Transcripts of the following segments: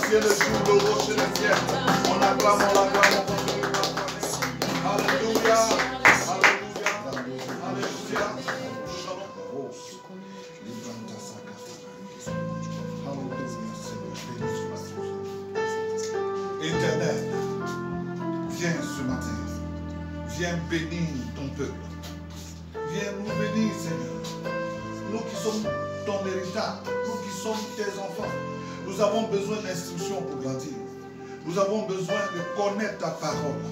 ciel joue le rocher des ciels. On acclame, on l'acclame, on continue. Alléluia. Alléluia. Alléluia. Éternel, viens ce matin. Viens bénir ton peuple. Viens nous bénir, Seigneur. Nous qui sommes ton héritage, nous qui sommes tes enfants, nous avons besoin d'instruction pour grandir. Nous avons besoin de connaître ta parole.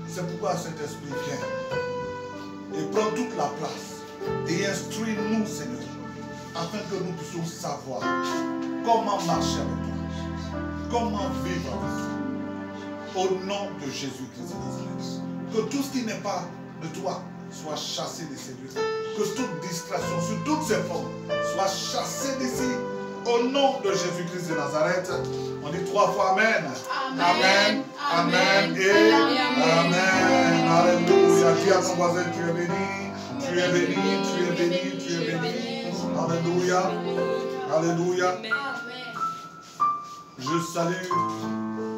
C'est pourquoi Saint-Esprit vient et prend toute la place et instruis-nous, Seigneur, afin que nous puissions savoir comment marcher avec toi, comment vivre avec toi. Au nom de Jésus-Christ de Nazareth, que tout ce qui n'est pas de toi soit chassé de ces lieux. Que toute distraction, sur toutes ses formes, soit chassée d'ici. Au nom de Jésus-Christ de Nazareth, on dit 3 fois Amen. Amen. Amen. Et Amen. Alléluia. Dis à ton voisin, tu es béni. Tu es béni. Tu es béni. Tu es béni. Alléluia. Alléluia. Je salue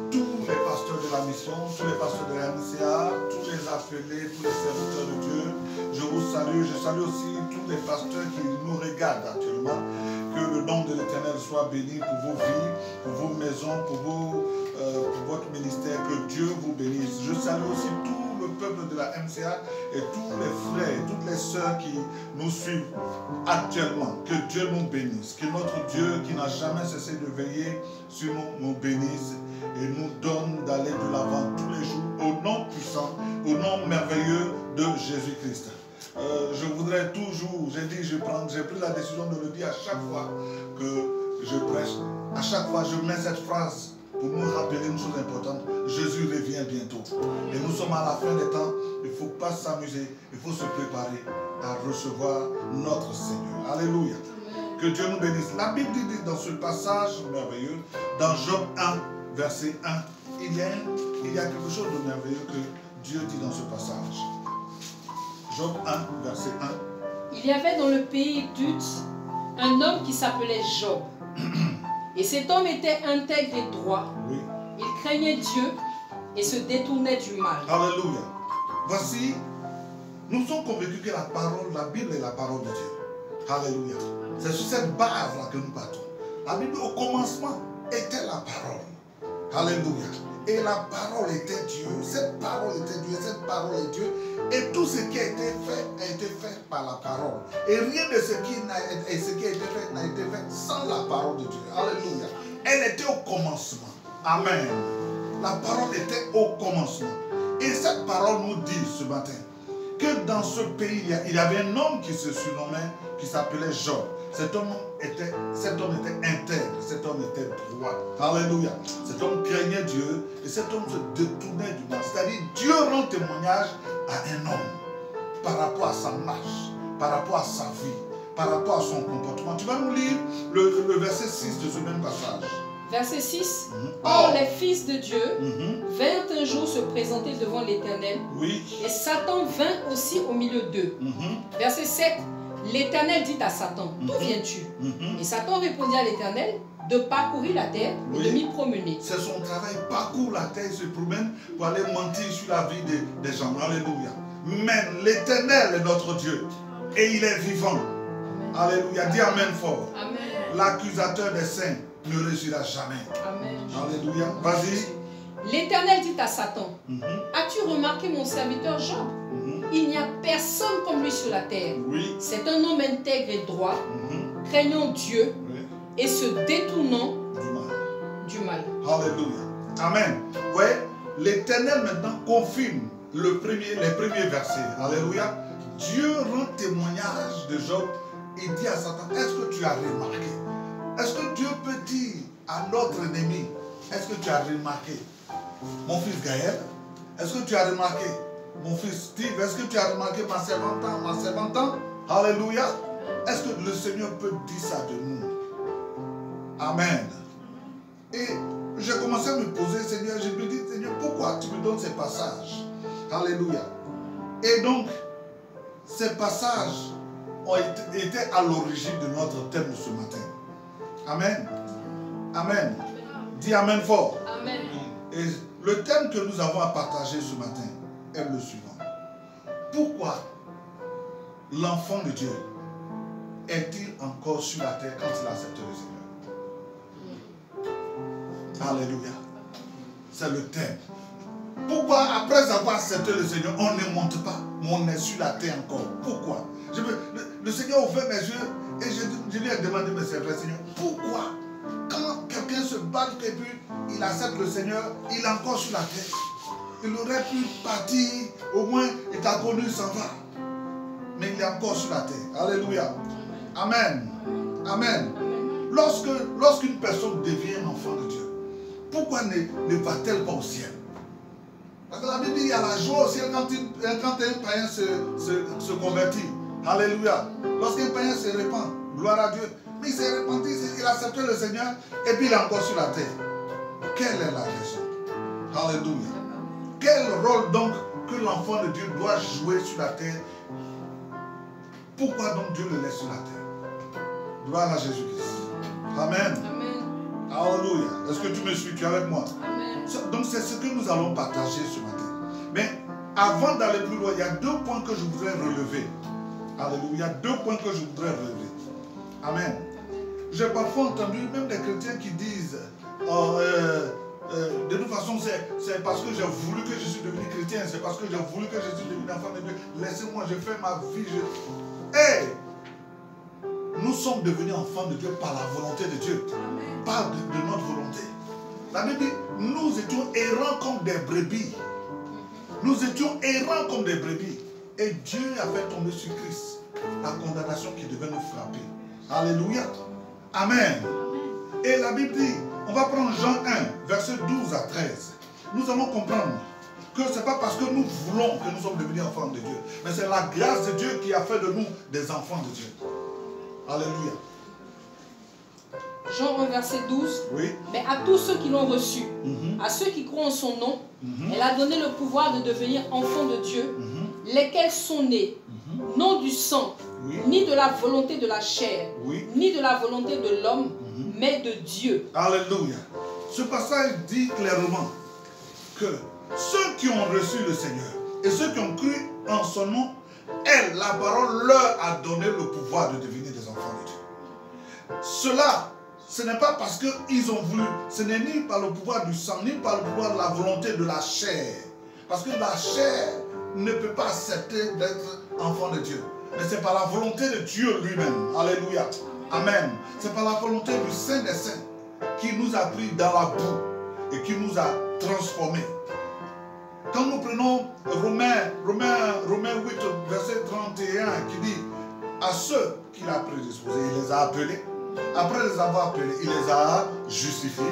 tous les pasteurs de la mission, tous les pasteurs de la MCA, tous les appelés, tous les serviteurs de Dieu. Je vous salue. Je salue aussi tous les pasteurs qui nous regardent actuellement. Que le nom de l'Éternel soit béni pour vos vies, pour vos maisons, pour votre ministère. Que Dieu vous bénisse. Je salue aussi tout le peuple de la MCA et tous les frères et toutes les sœurs qui nous suivent actuellement. Que Dieu nous bénisse. Que notre Dieu qui n'a jamais cessé de veiller sur nous, nous bénisse et nous donne d'aller de l'avant tous les jours au nom puissant, au nom merveilleux de Jésus-Christ. Je voudrais toujours, j'ai pris la décision de le dire à chaque fois que je prêche. À chaque fois, je mets cette phrase pour nous rappeler une chose importante. Jésus revient bientôt. Et nous sommes à la fin des temps. Il ne faut pas s'amuser. Il faut se préparer à recevoir notre Seigneur. Alléluia. Que Dieu nous bénisse. La Bible dit dans ce passage merveilleux, dans Job 1, verset 1, il y a quelque chose de merveilleux que Dieu dit dans ce passage. Job 1, verset 1. Il y avait dans le pays d'Uz un homme qui s'appelait Job. Et cet homme était intègre et droit. Oui. Il craignait Dieu et se détournait du mal. Alléluia. Voici, nous sommes convaincus que la Bible est la parole de Dieu. Alléluia. C'est sur cette base-là que nous partons. La Bible au commencement était la parole. Alléluia. Et la parole était Dieu. Cette parole était Dieu. Cette parole est Dieu. Et tout ce qui a été fait par la parole. Et rien de ce qui a été fait n'a été fait sans la parole de Dieu. Alléluia. Elle était au commencement. Amen. La parole était au commencement. Et cette parole nous dit ce matin que dans ce pays, il y avait un homme qui se surnommait, qui s'appelait Job. Cet homme était intègre, cet homme était droit. Alléluia. Cet homme craignait Dieu et cet homme se détournait du mal. C'est-à-dire, Dieu rend témoignage à un homme par rapport à sa marche, par rapport à sa vie, par rapport à son comportement. Tu vas nous lire le verset 6 de ce même passage. Verset 6. Or, les fils de Dieu vinrent un jour se présenter devant l'Éternel. Oui. Et Satan vint aussi au milieu d'eux. Verset 7. L'Éternel dit à Satan, d'où viens-tu? Et Satan répondit à l'Éternel, de parcourir la terre et de m'y promener. C'est son travail, parcourt la terre, il se promène pour aller mentir sur la vie des gens. Alléluia. Mais l'Éternel est notre Dieu et il est vivant. Amen. Alléluia. Dis Amen fort. L'accusateur des saints ne réussira jamais. Amen. Alléluia. Vas-y. L'Éternel dit à Satan, as-tu remarqué mon serviteur Job? Il n'y a personne comme lui sur la terre. Oui. C'est un homme intègre et droit, craignant Dieu et se détournant du mal. Alléluia. Amen. Vous voyez, l'Éternel maintenant confirme les premiers versets. Alléluia. Dieu rend témoignage de Job et dit à Satan, est-ce que tu as remarqué? Est-ce que Dieu peut dire à notre ennemi, est-ce que tu as remarqué? Mon fils Gaël, est-ce que tu as remarqué? Mon fils Steve, est-ce que tu as remarqué ma servante? Alléluia. Est-ce que le Seigneur peut dire ça de nous? Amen. Et j'ai commencé à me poser, Seigneur, je me dis, Seigneur, pourquoi tu me donnes ces passages? Alléluia. Et donc, ces passages ont été à l'origine de notre thème de ce matin. Amen. Amen. Dis Amen fort. Amen. Et le thème que nous avons à partager ce matin est le suivant. Pourquoi l'enfant de Dieu est-il encore sur la terre quand il accepte le Seigneur? Alléluia. C'est le thème. Pourquoi après avoir accepté le Seigneur, on ne monte pas, mais on est sur la terre encore? Pourquoi? Le Seigneur a ouvert mes yeux et je lui ai demandé, mais c'est vrai Seigneur, pourquoi quand quelqu'un se bat et puis il accepte le Seigneur, il est encore sur la terre? Il aurait pu partir, au moins il t'a connu, il s'en va. Mais il est encore sur la terre. Alléluia. Amen. Amen. Lorsqu'une personne devient un enfant de Dieu, pourquoi ne va-t-elle pas au ciel? Parce que la Bible dit qu'il y a la joie au ciel quand un païen se convertit. Alléluia. Lorsqu'un païen se répand, gloire à Dieu. Mais il s'est repenti, il a accepté le Seigneur et puis il est encore sur la terre. Quelle est la raison? Alléluia. Quel rôle donc que l'enfant de Dieu doit jouer sur la terre? Pourquoi donc Dieu le laisse sur la terre? Gloire à Jésus-Christ. Amen. Amen. Alléluia. Est-ce que tu me suis? Tu es avec moi? Amen. Donc c'est ce que nous allons partager ce matin. Mais avant d'aller plus loin, il y a 2 points que je voudrais relever. Alléluia. Il y a 2 points que je voudrais relever. Amen. J'ai parfois entendu même des chrétiens qui disent de toute façon c'est parce que j'ai voulu que je suis devenu chrétien, c'est parce que j'ai voulu que je suis devenu enfant de Dieu. Laissez-moi, je fais ma vie. Hey! Nous sommes devenus enfants de Dieu par la volonté de Dieu, pas de notre volonté. La Bible dit, nous étions errants comme des brebis. Nous étions errants comme des brebis. Et Dieu a fait tomber sur Christ la condamnation qui devait nous frapper. Alléluia. Amen. Et la Bible dit, on va prendre Jean 1, verset 12 à 13. Nous allons comprendre que ce n'est pas parce que nous voulons que nous sommes devenus enfants de Dieu, mais c'est la grâce de Dieu qui a fait de nous des enfants de Dieu. Alléluia. Jean 1, verset 12. Oui. Mais à tous ceux qui l'ont reçu, à ceux qui croient en son nom, elle a donné le pouvoir de devenir enfants de Dieu, lesquels sont nés, non du sang, ni de la volonté de la chair, ni de la volonté de l'homme, mais de Dieu. Alléluia. Ce passage dit clairement que ceux qui ont reçu le Seigneur et ceux qui ont cru en son nom, elle, la parole, leur a donné le pouvoir de devenir des enfants de Dieu. Cela, ce n'est pas parce qu'ils ont voulu, ce n'est ni par le pouvoir du sang, ni par le pouvoir de la volonté de la chair. Parce que la chair ne peut pas accepter d'être enfant de Dieu. Mais c'est par la volonté de Dieu lui-même. Alléluia. Amen. C'est par la volonté du Saint des Saints qui nous a pris dans la boue et qui nous a transformés. Quand nous prenons Romains 8, verset 31, qui dit à ceux qu'il a prédisposés, il les a appelés. Après les avoir appelés, il les a justifiés.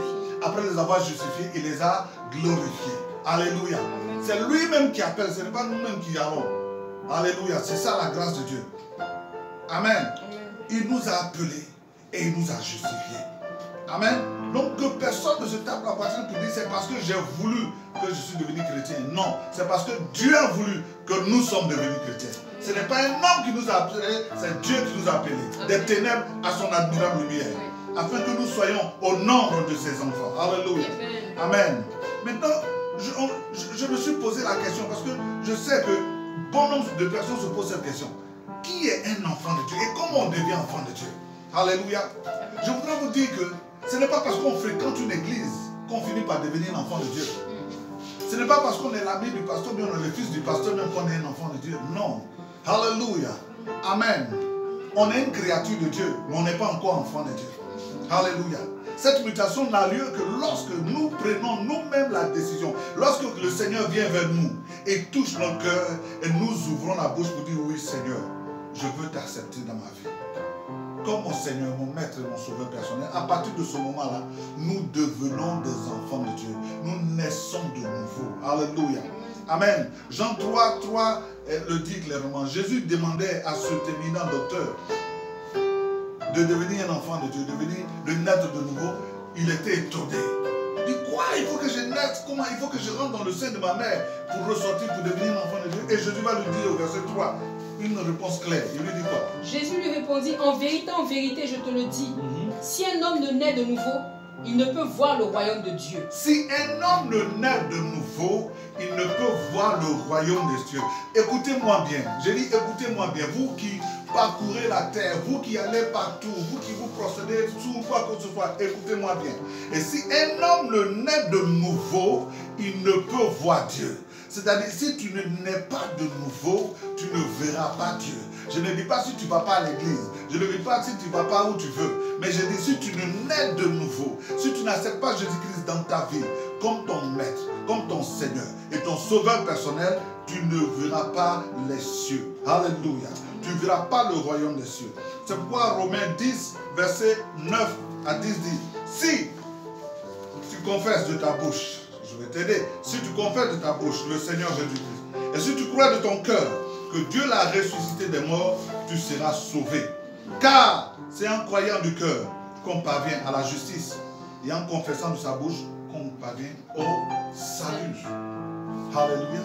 Après les avoir justifiés, il les a glorifiés. Alléluia. C'est lui-même qui appelle, ce n'est pas nous-mêmes qui allons. Alléluia. C'est ça la grâce de Dieu. Amen. Il nous a appelés et il nous a justifiés. Amen. Donc que personne ne se tape la poitrine pour dire c'est parce que j'ai voulu que je suis devenu chrétien. Non, c'est parce que Dieu a voulu que nous sommes devenus chrétiens. Ce n'est pas un homme qui nous a appelés, c'est Dieu qui nous a appelés. Des ténèbres à son admirable lumière. Afin que nous soyons au nombre de ses enfants. Alléluia. Amen. Maintenant, je me suis posé la question parce que je sais que bon nombre de personnes se posent cette question. Qui est un enfant de Dieu et comment on devient enfant de Dieu? Alléluia. Je voudrais vous dire que ce n'est pas parce qu'on fréquente une église qu'on finit par devenir un enfant de Dieu. Ce n'est pas parce qu'on est l'ami du pasteur, mais on est le fils du pasteur, même qu'on est un enfant de Dieu. Non. Alléluia. Amen. On est une créature de Dieu, mais on n'est pas encore enfant de Dieu. Alléluia. Cette mutation n'a lieu que lorsque nous prenons nous-mêmes la décision, lorsque le Seigneur vient vers nous et touche notre cœur et nous ouvrons la bouche pour dire oui Seigneur, je veux t'accepter dans ma vie. Comme mon Seigneur, mon Maître et mon Sauveur personnel, à partir de ce moment-là, nous devenons des enfants de Dieu. Nous naissons de nouveau. Alléluia. Amen. Jean 3 le dit clairement. Jésus demandait à ce éminent docteur de devenir un enfant de Dieu, de naître de nouveau. Il était étonné. Il dit quoi? Il faut que je naisse? Comment? Il faut que je rentre dans le sein de ma mère pour ressortir, pour devenir un enfant de Dieu. Et Jésus va lui dire au verset 3 une réponse claire. Il lui dit quoi? Jésus lui répondit, en vérité, je te le dis, si un homme ne naît de nouveau, il ne peut voir le royaume de Dieu. Si un homme ne naît de nouveau, il ne peut voir le royaume des cieux. Écoutez-moi bien. J'ai dit écoutez-moi bien. Vous qui parcourez la terre, vous qui allez partout, vous qui vous procédez sous quoi que ce soit, écoutez-moi bien. Et si un homme ne naît de nouveau, il ne peut voir Dieu. C'est-à-dire, si tu ne nais pas de nouveau, tu ne verras pas Dieu. Je ne dis pas si tu ne vas pas à l'église. Je ne dis pas si tu ne vas pas où tu veux. Mais je dis si tu ne nais de nouveau, si tu n'acceptes pas Jésus-Christ dans ta vie comme ton maître, comme ton Seigneur et ton sauveur personnel, tu ne verras pas les cieux. Alléluia. Tu ne verras pas le royaume des cieux. C'est pourquoi Romains 10, verset 9 à 10 dit, si tu confesses de ta bouche, je vais t'aider, si tu confesses de ta bouche le Seigneur Jésus-Christ, et si tu crois de ton cœur que Dieu l'a ressuscité des morts, tu seras sauvé. Car c'est en croyant du cœur qu'on parvient à la justice, et en confessant de sa bouche qu'on parvient au salut. Alléluia.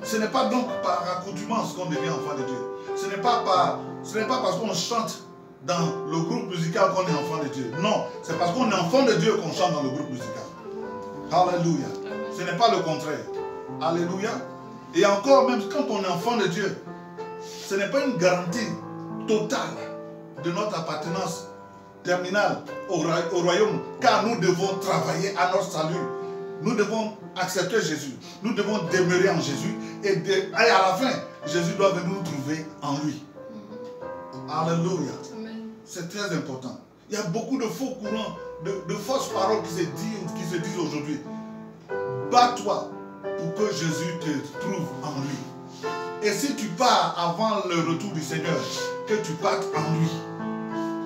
Ce n'est pas donc par accoutumance qu'on devient enfant de Dieu. Ce n'est pas parce qu'on chante dans le groupe musical qu'on est enfant de Dieu. Non, c'est parce qu'on est enfant de Dieu qu'on chante dans le groupe musical. Alléluia. Ce n'est pas le contraire. Alléluia. Et encore, même quand on est enfant de Dieu, ce n'est pas une garantie totale de notre appartenance terminale au royaume, car nous devons travailler à notre salut. Nous devons accepter Jésus. Nous devons demeurer en Jésus. Et à la fin, Jésus doit venir nous trouver en lui. Alléluia. C'est très important. Il y a beaucoup de faux courants, de fausses paroles qui se disent aujourd'hui. Bats-toi pour que Jésus te trouve en lui. Et si tu pars avant le retour du Seigneur, que tu partes en lui.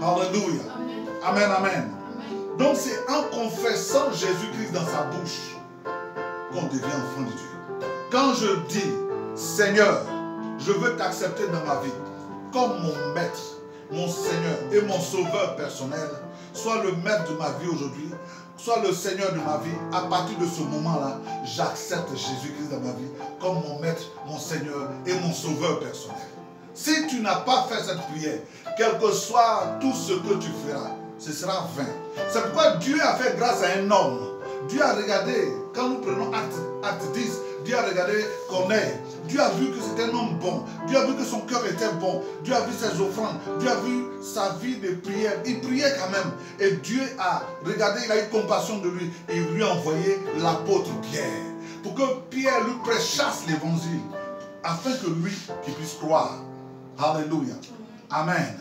Alléluia. Amen, amen. Donc c'est en confessant Jésus-Christ dans sa bouche qu'on devient enfant de Dieu. Quand je dis, Seigneur, je veux t'accepter dans ma vie comme mon maître, mon Seigneur et mon sauveur personnel, soit le maître de ma vie aujourd'hui, soit le Seigneur de ma vie, à partir de ce moment-là, j'accepte Jésus-Christ dans ma vie comme mon maître, mon Seigneur et mon sauveur personnel. Si tu n'as pas fait cette prière, quel que soit tout ce que tu feras, ce sera vain. C'est pourquoi Dieu a fait grâce à un homme. Dieu a regardé, quand nous prenons acte 10, Dieu a regardé Corneille. Dieu a vu que c'était un homme bon. Dieu a vu que son cœur était bon. Dieu a vu ses offrandes. Dieu a vu sa vie de prière. Il priait quand même. Et Dieu a regardé, il a eu compassion de lui. Et il lui a envoyé l'apôtre Pierre. Pour que Pierre lui prêchasse l'évangile. Afin que lui, qu'il puisse croire. Alléluia. Amen.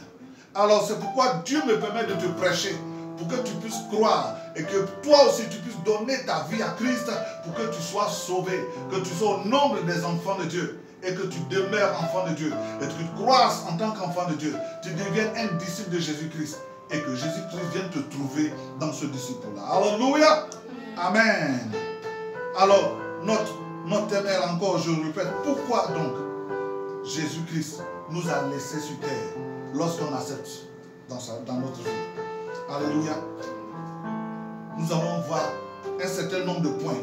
Alors c'est pourquoi Dieu me permet de te prêcher. Pour que tu puisses croire et que toi aussi tu puisses donner ta vie à Christ pour que tu sois sauvé, que tu sois au nombre des enfants de Dieu et que tu demeures enfant de Dieu et que tu croisses en tant qu'enfant de Dieu, tu deviennes un disciple de Jésus-Christ et que Jésus-Christ vienne te trouver dans ce disciple-là. Alléluia. Amen. Alors, notre thème encore, je le répète, pourquoi donc Jésus-Christ nous a laissés sur terre lorsqu'on accepte dans notre vie? Alléluia. Nous allons voir un certain nombre de points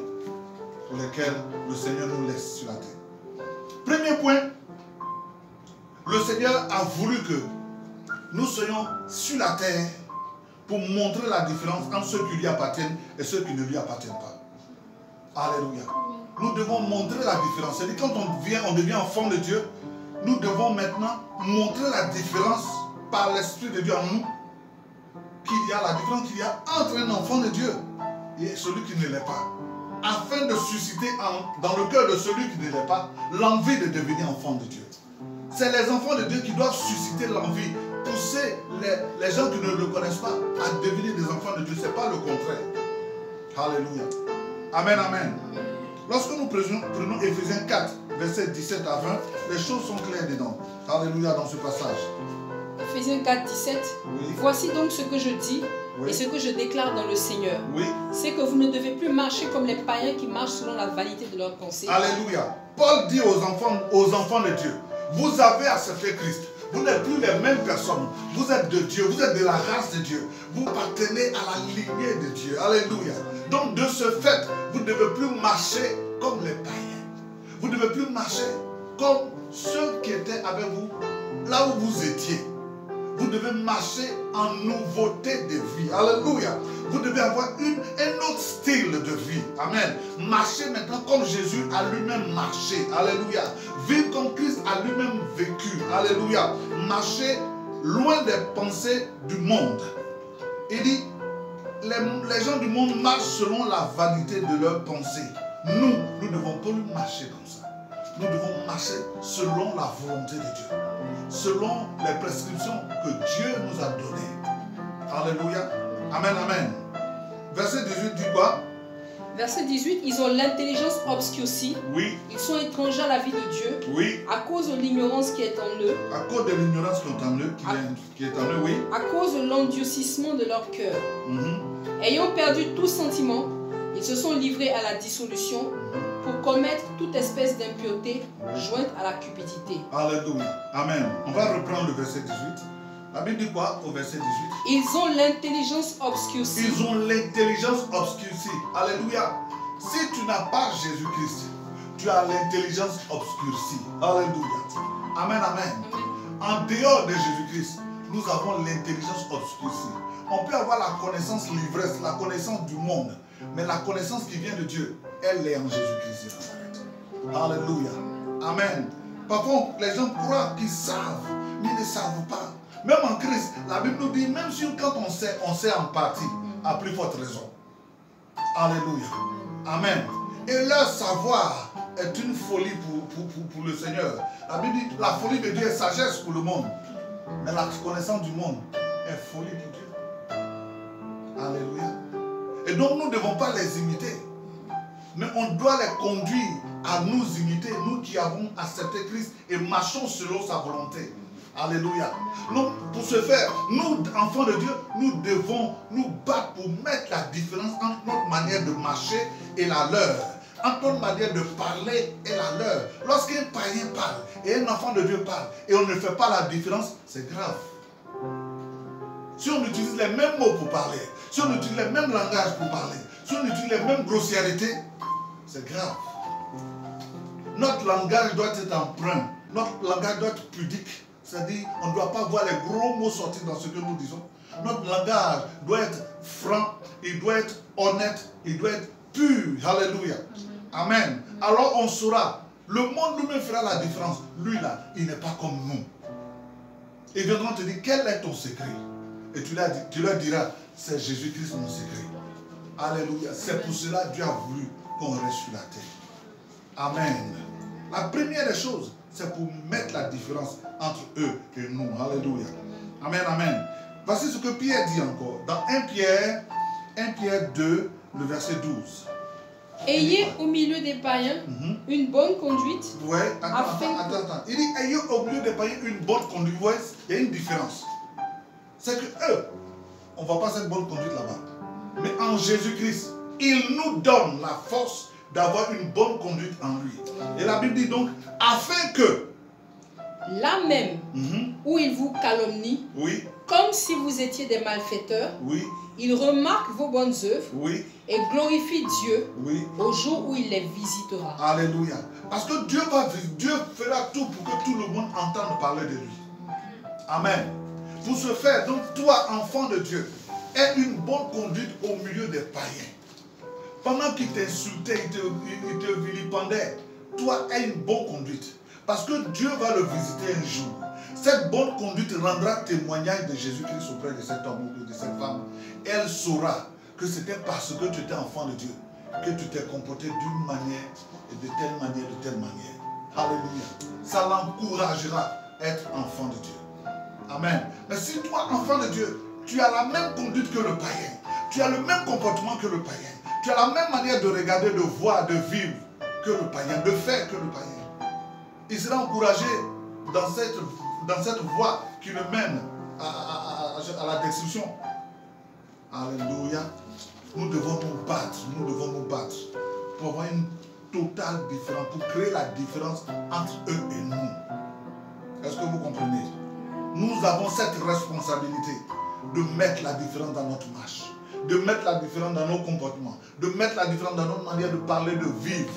pour lesquels le Seigneur nous laisse sur la terre. Premier point, le Seigneur a voulu que nous soyons sur la terre pour montrer la différence entre ceux qui lui appartiennent et ceux qui ne lui appartiennent pas. Alléluia. Nous devons montrer la différence. C'est-à-dire quand on devient enfant de Dieu, nous devons maintenant montrer la différence par l'Esprit de Dieu en nous. Qu'il y a la différence qu'il y a entre un enfant de Dieu et celui qui ne l'est pas, afin de susciter dans le cœur de celui qui ne l'est pas l'envie de devenir enfant de Dieu. C'est les enfants de Dieu qui doivent susciter l'envie, pousser les gens qui ne le connaissent pas à devenir des enfants de Dieu. Ce n'est pas le contraire. Alléluia. Amen, amen. Lorsque nous prenons Éphésiens 4, versets 17 à 20, les choses sont claires dedans. Alléluia, dans ce passage. Éphésiens 4, 17. Oui. Voici donc ce que je dis et ce que je déclare dans le Seigneur. Oui. C'est que vous ne devez plus marcher comme les païens qui marchent selon la vanité de leurs pensées. Alléluia. Paul dit aux enfants de Dieu, vous avez accepté Christ. Vous n'êtes plus les mêmes personnes. Vous êtes de Dieu. Vous êtes de la race de Dieu. Vous appartenez à la lignée de Dieu. Alléluia. Donc de ce fait, vous ne devez plus marcher comme les païens. Vous ne devez plus marcher comme ceux qui étaient avec vous, là où vous étiez. Vous devez marcher en nouveauté de vie. Alléluia. Vous devez avoir un autre style de vie. Amen. Marchez maintenant comme Jésus a lui-même marché. Alléluia. Vivre comme Christ a lui-même vécu. Alléluia. Marchez loin des pensées du monde. Il dit, les gens du monde marchent selon la vanité de leurs pensées. Nous ne devons pas marcher comme ça. Nous devons marcher selon la volonté de Dieu, selon les prescriptions que Dieu nous a données. Alléluia. Amen, amen. Verset 18 dit quoi? Verset 18, ils ont l'intelligence obscurcie. Oui. Ils sont étrangers à la vie de Dieu. Oui. À cause de l'ignorance qui est en eux. À cause de l'ignorance qui est en eux, qui est en eux, oui. À cause de l'endurcissement de leur cœur. Ayant perdu tout sentiment, ils se sont livrés à la dissolution pour commettre toute espèce d'impureté jointe à la cupidité. Alléluia. Amen. On va reprendre le verset 18. La Bible dit quoi au verset 18? Ils ont l'intelligence obscurcie. Ils ont l'intelligence obscurcie. Alléluia. Si tu n'as pas Jésus-Christ, tu as l'intelligence obscurcie. Alléluia. Amen, amen. En dehors de Jésus-Christ, nous avons l'intelligence obscurcie. On peut avoir la connaissance l'ivresse, la connaissance du monde, mais la connaissance qui vient de Dieu, elle est en Jésus-Christ. Alléluia. Amen. Parfois, les gens croient qu'ils savent, mais ils ne savent pas. Même en Christ, la Bible nous dit, même si quand on sait en partie, à plus forte raison. Alléluia. Amen. Et leur savoir est une folie pour le Seigneur. La Bible dit, la folie de Dieu est sagesse pour le monde. Mais la connaissance du monde est folie pour Dieu. Alléluia. Et donc nous ne devons pas les imiter. Mais on doit les conduire à nous imiter, nous qui avons accepté Christ et marchons selon sa volonté. Alléluia. Donc, pour ce faire, nous, enfants de Dieu, nous devons nous battre pour mettre la différence entre notre manière de marcher et la leur. Entre notre manière de parler et la leur. Lorsqu'un païen parle et un enfant de Dieu parle et on ne fait pas la différence, c'est grave. Si on utilise les mêmes mots pour parler, si on utilise les mêmes langages pour parler, si on utilise les mêmes grossièretés, c'est grave. Notre langage doit être emprunt. Notre langage doit être pudique. C'est-à-dire, on ne doit pas voir les gros mots sortir dans ce que nous disons. Notre langage doit être franc, il doit être honnête, il doit être pur. Alléluia. Amen. Alors on saura. Le monde lui-même fera la différence. Lui là, il n'est pas comme nous. Ils viendront te dire, quel est ton secret? Et tu leur diras, c'est Jésus-Christ mon secret. Alléluia. C'est pour cela que Dieu a voulu qu'on reste sur la terre. Amen. La première des choses, c'est pour mettre la différence entre eux et nous. Alléluia. Amen, amen. Voici ce que Pierre dit encore. Dans 1 Pierre 2, le verset 12. Ayez au milieu des païens une bonne conduite. Oui, attends. Il dit, ayez au milieu des païens une bonne conduite. Vous voyez, il y a une différence. C'est que eux, on ne voit pas cette bonne conduite là-bas. Mais en Jésus-Christ, il nous donne la force d'avoir une bonne conduite en lui. Et la Bible dit donc, afin que là même où il vous calomnie, oui, comme si vous étiez des malfaiteurs, oui, il remarque vos bonnes œuvres, oui, et glorifie Dieu, oui, au jour où il les visitera. Alléluia. Parce que Dieu fera tout pour que tout le monde entende parler de lui. Amen. Pour ce faire, donc toi, enfant de Dieu, aie une bonne conduite au milieu des païens. Pendant qu'ils t'insultaient, ils te vilipendaient, toi, aie une bonne conduite. Parce que Dieu va le visiter un jour. Cette bonne conduite rendra témoignage de Jésus-Christ auprès de cet homme ou de cette femme. Elle saura que c'était parce que tu étais enfant de Dieu que tu t'es comporté d'une manière, et de telle manière, de telle manière. Alléluia. Ça l'encouragera à être enfant de Dieu. Amen. Mais si toi, enfant de Dieu, tu as la même conduite que le païen, tu as le même comportement que le païen, tu as la même manière de regarder, de voir, de vivre que le païen, de faire que le païen, il sera encouragé dans cette voie qui le mène à la destruction. Alléluia. Nous devons nous battre pour avoir une totale différence, pour créer la différence entre eux et nous. Est-ce que vous comprenez? Nous avons cette responsabilité de mettre la différence dans notre marche, de mettre la différence dans nos comportements, de mettre la différence dans notre manière de parler, de vivre.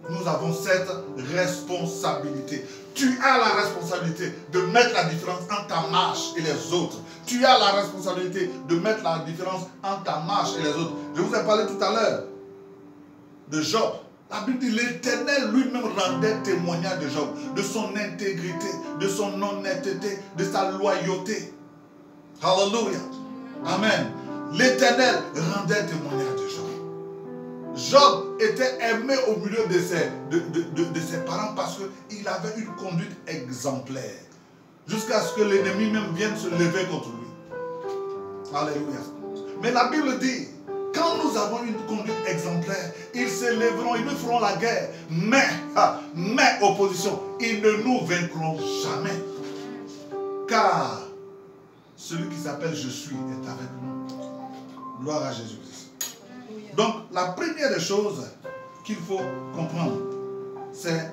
nous avons cette responsabilité. Tu as la responsabilité de mettre la différence entre ta marche et les autres. Tu as la responsabilité de mettre la différence entre ta marche et les autres. Je vous ai parlé tout à l'heure de Job. La Bible dit l'Éternel lui-même rendait témoignage de Job, de son intégrité, de son honnêteté, de sa loyauté. Alléluia. Amen. L'Éternel rendait témoignage de Job. Job était aimé au milieu de ses parents parce qu'il avait une conduite exemplaire. Jusqu'à ce que l'ennemi même vienne se lever contre lui. Alléluia. Mais la Bible dit, quand nous avons une conduite exemplaire, ils se lèveront, ils nous feront la guerre. Mais opposition, ils ne nous vaincront jamais. Car celui qui s'appelle Je suis est avec nous. Gloire à Jésus-Christ. Donc, la première des choses qu'il faut comprendre, c'est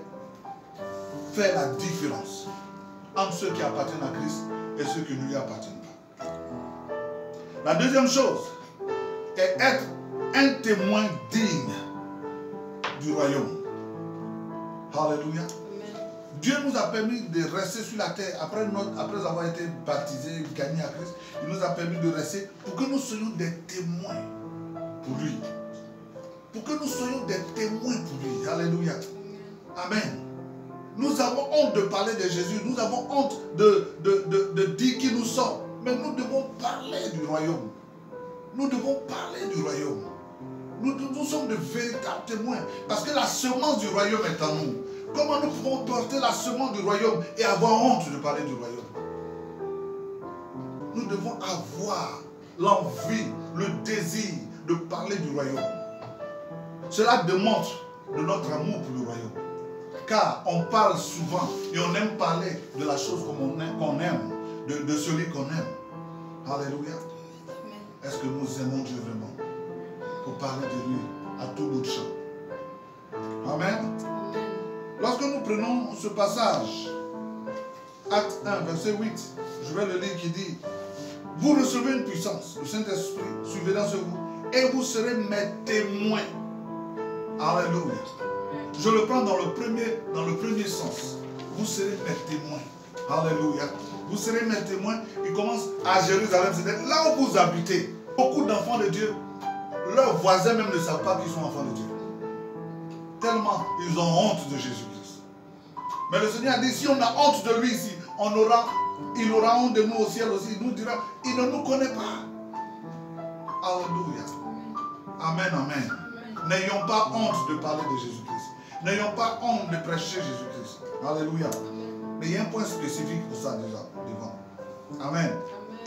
faire la différence entre ceux qui appartiennent à Christ et ceux qui ne lui appartiennent pas. La deuxième chose est être un témoin digne du royaume. Alléluia. Dieu nous a permis de rester sur la terre après avoir été baptisés, gagnés à Christ. Il nous a permis de rester pour que nous soyons des témoins pour lui. Pour que nous soyons des témoins pour lui. Alléluia. Amen. Nous avons honte de parler de Jésus. Nous avons honte de dire qui nous sommes. Mais nous devons parler du royaume. Nous devons parler du royaume. Nous sommes de véritables témoins. Parce que la semence du royaume est en nous. Comment nous pouvons porter la semence du royaume et avoir honte de parler du royaume? Nous devons avoir l'envie, le désir de parler du royaume. Cela démontre de notre amour pour le royaume. Car on parle souvent et on aime parler de la chose qu'on aime, de celui qu'on aime. Alléluia. Est-ce que nous aimons Dieu vraiment? Pour parler de lui à tout bout de champ. Amen. Lorsque nous prenons ce passage, Acte 1, verset 8, je vais le lire qui dit: vous recevez une puissance, le Saint-Esprit surveillant sur vous, et vous serez mes témoins. Alléluia. Je le prends dans le premier sens. Vous serez mes témoins. Alléluia. Vous serez mes témoins. Il commence à Jérusalem, c'est là où vous habitez. Beaucoup d'enfants de Dieu, leurs voisins même ne savent pas qu'ils sont enfants de Dieu. Tellement ils ont honte de Jésus-Christ. Mais le Seigneur a dit, si on a honte de lui ici, il aura honte de nous au ciel aussi. Il nous dira, il ne nous connaît pas. Alléluia. Amen, amen. N'ayons pas honte de parler de Jésus-Christ. N'ayons pas honte de prêcher Jésus-Christ. Alléluia. Mais il y a un point spécifique pour ça déjà devant. Amen.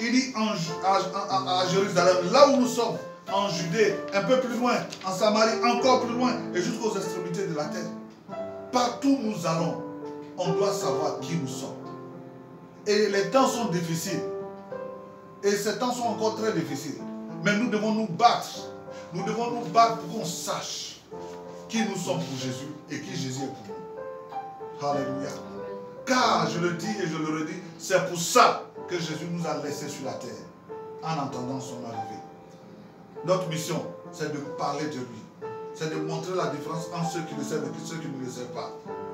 Il dit à Jérusalem, là où nous sommes, en Judée, un peu plus loin, en Samarie, encore plus loin, et jusqu'aux extrémités de la terre. Partout où nous allons, on doit savoir qui nous sommes. Et les temps sont difficiles. Et ces temps sont encore très difficiles. Mais nous devons nous battre. Nous devons nous battre pour qu'on sache qui nous sommes pour Jésus et qui Jésus est pour nous. Alléluia. Car, je le dis et je le redis, c'est pour ça que Jésus nous a laissés sur la terre en attendant son arrivée. Notre mission, c'est de parler de lui. C'est de montrer la différence entre ceux qui le savent et ceux qui ne le savent pas.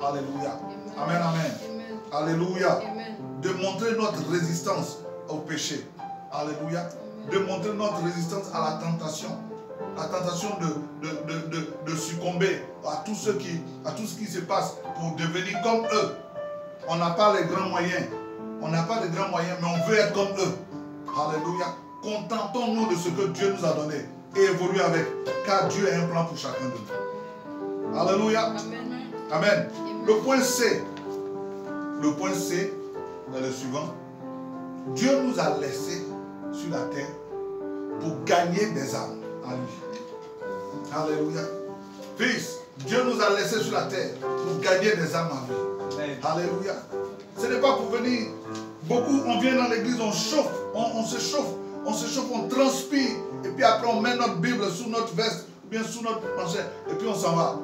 Alléluia. Amen, amen. Amen. Alléluia. Amen. De montrer notre résistance au péché. Alléluia. Amen. De montrer notre résistance à la tentation. La tentation de succomber à tout ce qui se passe pour devenir comme eux. On n'a pas les grands moyens. On n'a pas les grands moyens, mais on veut être comme eux. Alléluia. Contentons-nous de ce que Dieu nous a donné et évoluons avec, car Dieu a un plan pour chacun de nous. Alléluia. Amen. Amen. Le point C est le suivant. Dieu nous a laissés sur la terre pour gagner des âmes à lui. Alléluia. Fils, Dieu nous a laissés sur la terre pour gagner des âmes à lui. Amen. Alléluia. Ce n'est pas pour venir. Beaucoup, on vient dans l'église, on chauffe, on se chauffe. On se chauffe, on transpire, et puis après on met notre Bible sous notre veste, ou bien sous notre planchette, et puis on s'en va.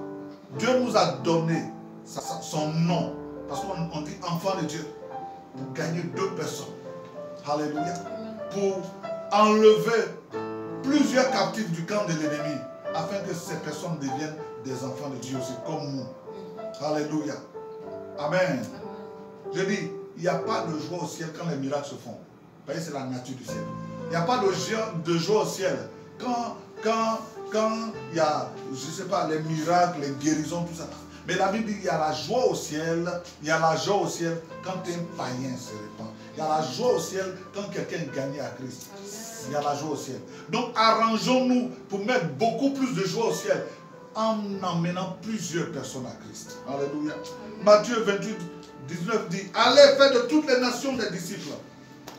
Dieu nous a donné son nom, parce qu'on dit enfant de Dieu, pour gagner 2 personnes. Alléluia. Pour enlever plusieurs captifs du camp de l'ennemi, afin que ces personnes deviennent des enfants de Dieu aussi, comme nous. Alléluia. Amen. Je dis, il n'y a pas de joie au ciel quand les miracles se font. Vous voyez, c'est la nature du ciel. Il n'y a pas de joie au ciel quand il y a, je ne sais pas, les miracles, les guérisons, tout ça. Mais la Bible dit qu'il y a la joie au ciel, il y a la joie au ciel quand un païen se répand. Il y a la joie au ciel quand quelqu'un gagne à Christ. Il y a la joie au ciel. Donc arrangeons-nous pour mettre beaucoup plus de joie au ciel en emmenant plusieurs personnes à Christ. Alléluia. Matthieu 28, 19 dit, allez faire de toutes les nations des disciples.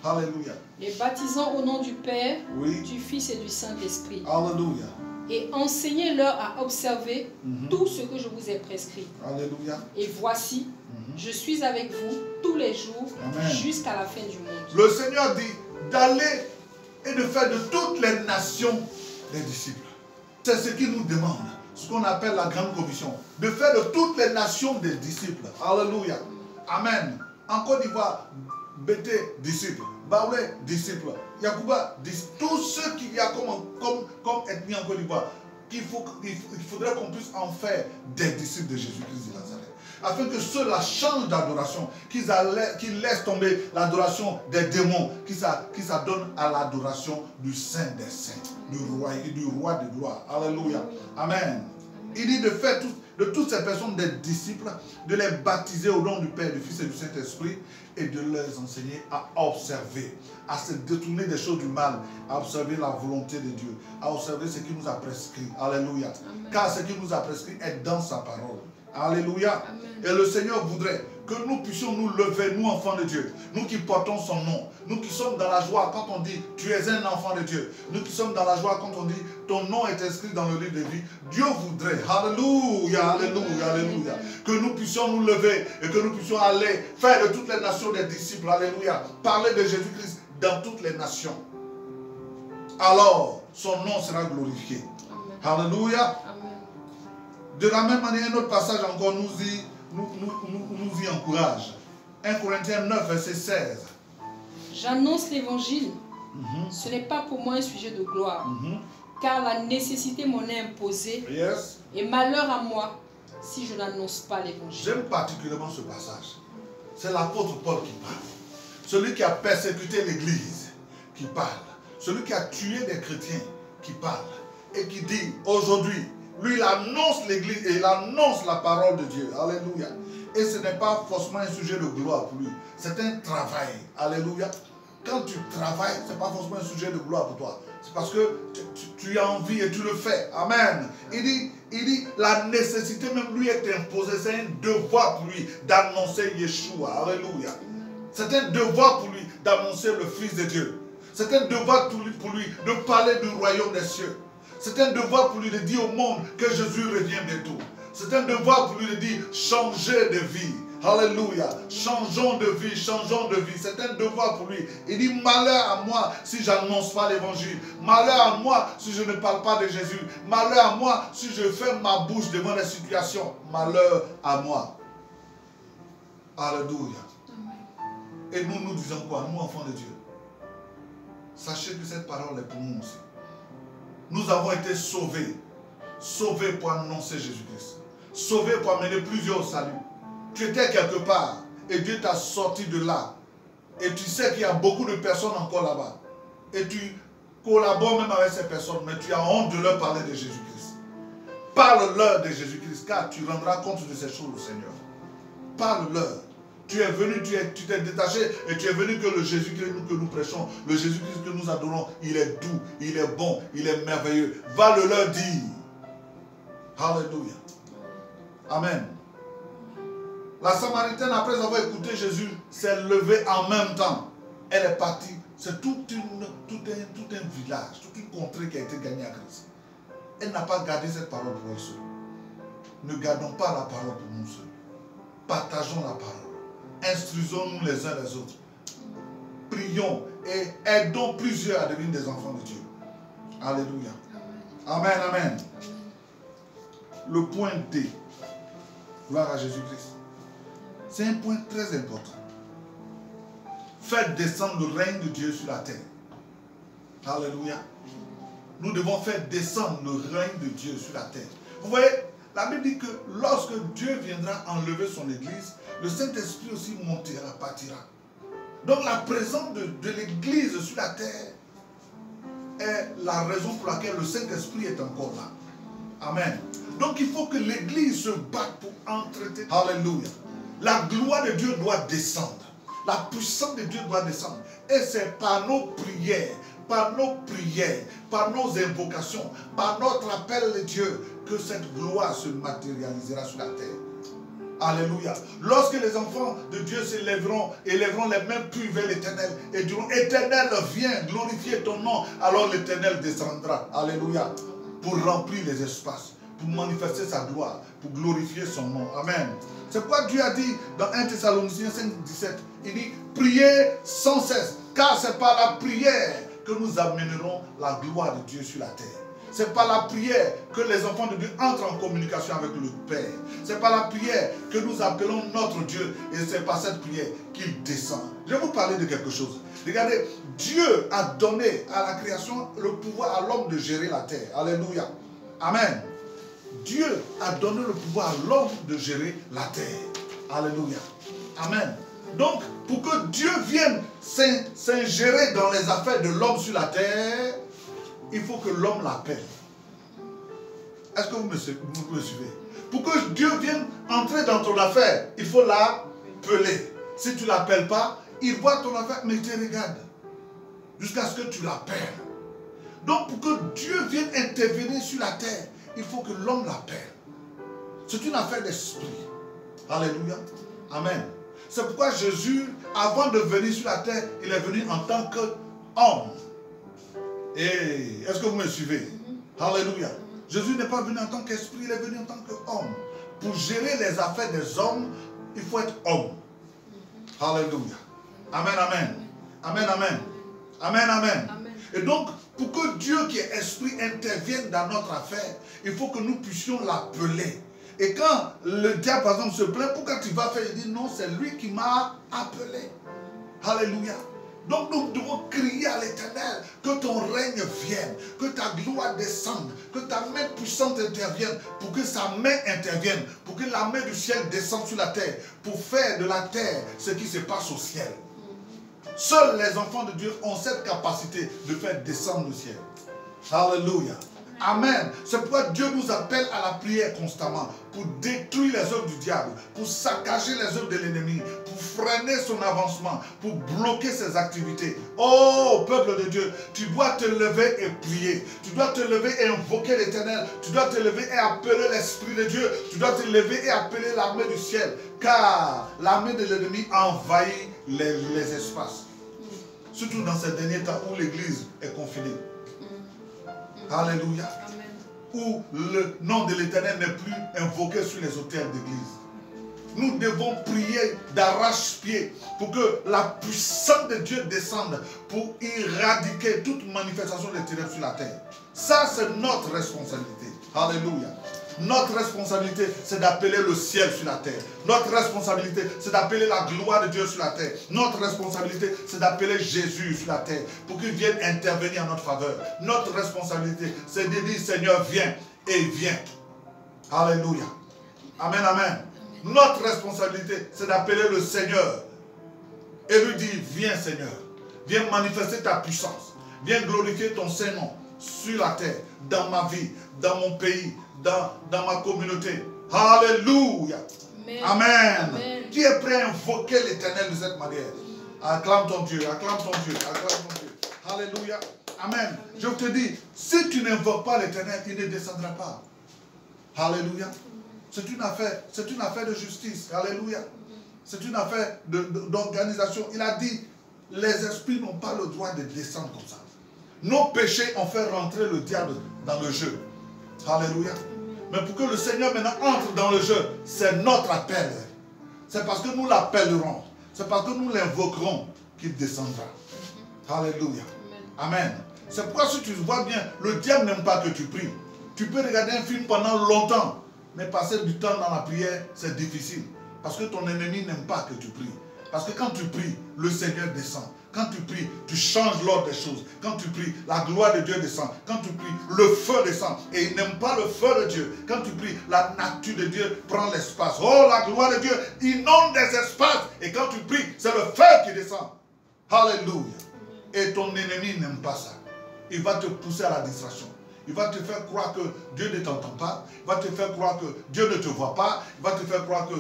Alléluia. Les baptisant au nom du Père, oui, du Fils et du Saint-Esprit. Alléluia. Et enseignez-leur à observer tout ce que je vous ai prescrit. Alléluia. Et voici, je suis avec vous tous les jours jusqu'à la fin du monde. Le Seigneur dit d'aller et de faire de toutes les nations des disciples. C'est ce qu'il nous demande, ce qu'on appelle la grande commission. De faire de toutes les nations des disciples. Alléluia. Amen. En Côte d'Ivoire, Bété, disciple. Baoulé, disciple. Yacouba, disciple. Tous ceux qu'il y a comme ethnie en Côte d'Ivoire, il faudrait qu'on puisse en faire des disciples de Jésus-Christ de Nazareth. Afin que ceux-là changent d'adoration, qu'ils laissent tomber l'adoration des démons, qu'ils s'adonnent à l'adoration du Saint des Saints, du roi des gloires. Alléluia. Amen. Il dit de faire de toutes ces personnes des disciples, de les baptiser au nom du Père, du Fils et du Saint-Esprit, et de leur enseigner à observer, à se détourner des choses du mal, à observer la volonté de Dieu, à observer ce qu'il nous a prescrit. Alléluia. Amen. Car ce qu'il nous a prescrit est dans sa parole. Alléluia. Amen. Et le Seigneur voudrait que nous puissions nous lever, nous enfants de Dieu, nous qui portons son nom, nous qui sommes dans la joie quand on dit tu es un enfant de Dieu, nous qui sommes dans la joie quand on dit ton nom est inscrit dans le livre de vie. Dieu voudrait, alléluia, alléluia, alléluia, que nous puissions nous lever et que nous puissions aller faire de toutes les nations des disciples, alléluia, parler de Jésus-Christ dans toutes les nations. Alors son nom sera glorifié. Amen. Alléluia. Amen. De la même manière, un autre passage encore nous y encourage. 1 Corinthiens 9, verset 16. J'annonce l'évangile. Ce n'est pas pour moi un sujet de gloire, car la nécessité m'en est imposée. Yes. Et malheur à moi si je n'annonce pas l'évangile. J'aime particulièrement ce passage. C'est l'apôtre Paul qui parle. Celui qui a persécuté l'église qui parle. Celui qui a tué des chrétiens qui parle. Et qui dit aujourd'hui, lui, il annonce l'église et il annonce la parole de Dieu. Alléluia. Et ce n'est pas forcément un sujet de gloire pour lui. C'est un travail. Alléluia. Quand tu travailles, ce n'est pas forcément un sujet de gloire pour toi. C'est parce que tu as envie et tu le fais. Amen. Il dit, la nécessité même lui est imposée. C'est un devoir pour lui d'annoncer Yeshua. Alléluia. C'est un devoir pour lui d'annoncer le Fils de Dieu. C'est un devoir pour lui de parler du royaume des cieux. C'est un devoir pour lui de dire au monde que Jésus revient bientôt. C'est un devoir pour lui de dire changer de vie. Alléluia. Changeons de vie, changeons de vie. C'est un devoir pour lui. Il dit malheur à moi si je n'annonce pas l'évangile. Malheur à moi si je ne parle pas de Jésus. Malheur à moi si je ferme ma bouche devant les situations. Malheur à moi. Alléluia. Et nous disons quoi? Nous, enfants de Dieu. Sachez que cette parole est pour nous aussi. Nous avons été sauvés. Sauvés pour annoncer Jésus-Christ. Sauvés pour amener plusieurs au salut. Tu étais quelque part et Dieu t'a sorti de là. Et tu sais qu'il y a beaucoup de personnes encore là-bas. Et tu collabores même avec ces personnes, mais tu as honte de leur parler de Jésus-Christ. Parle-leur de Jésus-Christ, car tu rendras compte de ces choses au Seigneur. Parle-leur. Tu es venu, tu t'es détaché et tu es venu que le Jésus-Christ que nous prêchons, le Jésus-Christ que nous adorons, il est doux, il est bon, il est merveilleux. Va le leur dire. Alléluia. Amen. La Samaritaine, après avoir écouté Jésus, s'est levée en même temps. Elle est partie. C'est tout un village, toute une contrée qui a été gagnée à Christ. Elle n'a pas gardé cette parole pour elle seule. Ne gardons pas la parole pour nous seuls. Partageons la parole. Instruisons-nous les uns les autres. Prions et aidons plusieurs à devenir des enfants de Dieu. Alléluia. Amen, amen. Le point D. Gloire à Jésus-Christ. C'est un point très important. Faites descendre le règne de Dieu sur la terre. Alléluia. nous devons faire descendre le règne de Dieu sur la terre. Vous voyez, la Bible dit que lorsque Dieu viendra enlever son église, le Saint-Esprit aussi montera, partira. Donc la présence de l'église sur la terre est la raison pour laquelle le Saint-Esprit est encore là. Amen. Donc il faut que l'église se batte pour entrer. Alléluia. La gloire de Dieu doit descendre. La puissance de Dieu doit descendre. Et c'est par nos prières, par nos invocations, par notre appel de Dieu que cette gloire se matérialisera sur la terre. Alléluia. Lorsque les enfants de Dieu s'élèveront, élèveront les mains pures vers l'Éternel et diront, Éternel, viens glorifier ton nom, alors l'Éternel descendra. Alléluia. Pour remplir les espaces, pour manifester sa gloire, pour glorifier son nom. Amen. C'est pourquoi Dieu a dit dans 1 Thessaloniciens 5, 17, il dit, priez sans cesse, car c'est par la prière que nous amènerons la gloire de Dieu sur la terre. C'est par la prière que les enfants de Dieu entrent en communication avec le Père. C'est par la prière que nous appelons notre Dieu. Et c'est par cette prière qu'il descend. Je vais vous parler de quelque chose. Regardez, Dieu a donné à la création le pouvoir à l'homme de gérer la terre. Alléluia. Amen. Dieu a donné le pouvoir à l'homme de gérer la terre. Alléluia. Amen. Donc, pour que Dieu vienne s'ingérer dans les affaires de l'homme sur la terre, il faut que l'homme l'appelle. Est-ce que vous me suivez? Pour que Dieu vienne entrer dans ton affaire, il faut l'appeler. Si tu ne l'appelles pas, il voit ton affaire, mais il te regarde. Jusqu'à ce que tu l'appelles. Donc pour que Dieu vienne intervenir sur la terre, il faut que l'homme l'appelle. C'est une affaire d'esprit. Alléluia. Amen. C'est pourquoi Jésus, avant de venir sur la terre, il est venu en tant qu'homme. Et est-ce que vous me suivez? Alléluia. Jésus n'est pas venu en tant qu'esprit, il est venu en tant qu'homme. Pour gérer les affaires des hommes, il faut être homme. Alléluia. Amen, amen. Amen, amen. Amen, amen. Et donc, pour que Dieu qui est esprit intervienne dans notre affaire, il faut que nous puissions l'appeler. Et quand le diable, par exemple, se plaint, pourquoi tu vas faire? Il dit non, c'est lui qui m'a appelé. Alléluia. Donc nous devons crier à l'Éternel que ton règne vienne, que ta gloire descende, que ta main puissante intervienne, pour que sa main intervienne, pour que la main du ciel descende sur la terre, pour faire de la terre ce qui se passe au ciel. Seuls les enfants de Dieu ont cette capacité de faire descendre le ciel. Alléluia. Amen. C'est pourquoi Dieu nous appelle à la prière constamment pour détruire les œuvres du diable, pour saccager les œuvres de l'ennemi, pour freiner son avancement, pour bloquer ses activités. Oh, peuple de Dieu, tu dois te lever et prier. Tu dois te lever et invoquer l'Éternel. Tu dois te lever et appeler l'Esprit de Dieu. Tu dois te lever et appeler l'armée du ciel. Car l'armée de l'ennemi envahit les espaces. Surtout dans ces derniers temps où l'Église est confinée. Alléluia. Amen. Où le nom de l'Éternel n'est plus invoqué sur les autels d'église. Nous devons prier d'arrache-pied pour que la puissance de Dieu descende pour éradiquer toute manifestation des ténèbres sur la terre. Ça, c'est notre responsabilité. Alléluia. Notre responsabilité, c'est d'appeler le ciel sur la terre. Notre responsabilité, c'est d'appeler la gloire de Dieu sur la terre. Notre responsabilité, c'est d'appeler Jésus sur la terre pour qu'il vienne intervenir en notre faveur. Notre responsabilité, c'est de dire, Seigneur, viens et viens. Alléluia. Amen, amen. Notre responsabilité, c'est d'appeler le Seigneur et lui dire, viens Seigneur, viens manifester ta puissance, viens glorifier ton Saint-Nom sur la terre, dans ma vie, dans mon pays, dans ma communauté. Alléluia. Amen. Amen. Amen. Qui est prêt à invoquer l'Éternel de cette manière? Acclame ton Dieu, acclame ton Dieu, acclame ton Dieu. Alléluia. Amen. Je te dis, si tu n'invoques pas l'Éternel, il ne descendra pas. Alléluia. C'est une affaire de justice. Alléluia. C'est une affaire d'organisation. Il a dit, les esprits n'ont pas le droit de descendre comme ça. Nos péchés ont fait rentrer le diable dans le jeu. Alléluia. Mais pour que le Seigneur maintenant entre dans le jeu, c'est notre appel. C'est parce que nous l'appellerons. C'est parce que nous l'invoquerons qu'il descendra. Alléluia. Amen. C'est pourquoi si tu vois bien, le diable n'aime pas que tu pries. Tu peux regarder un film pendant longtemps, mais passer du temps dans la prière, c'est difficile. Parce que ton ennemi n'aime pas que tu pries. Parce que quand tu pries, le Seigneur descend. Quand tu pries, tu changes l'ordre des choses. Quand tu pries, la gloire de Dieu descend. Quand tu pries, le feu descend. Et il n'aime pas le feu de Dieu. Quand tu pries, la nature de Dieu prend l'espace. Oh, la gloire de Dieu inonde des espaces. Et quand tu pries, c'est le feu qui descend. Alléluia. Et ton ennemi n'aime pas ça. Il va te pousser à la distraction. Il va te faire croire que Dieu ne t'entend pas. Il va te faire croire que Dieu ne te voit pas. Il va te faire croire que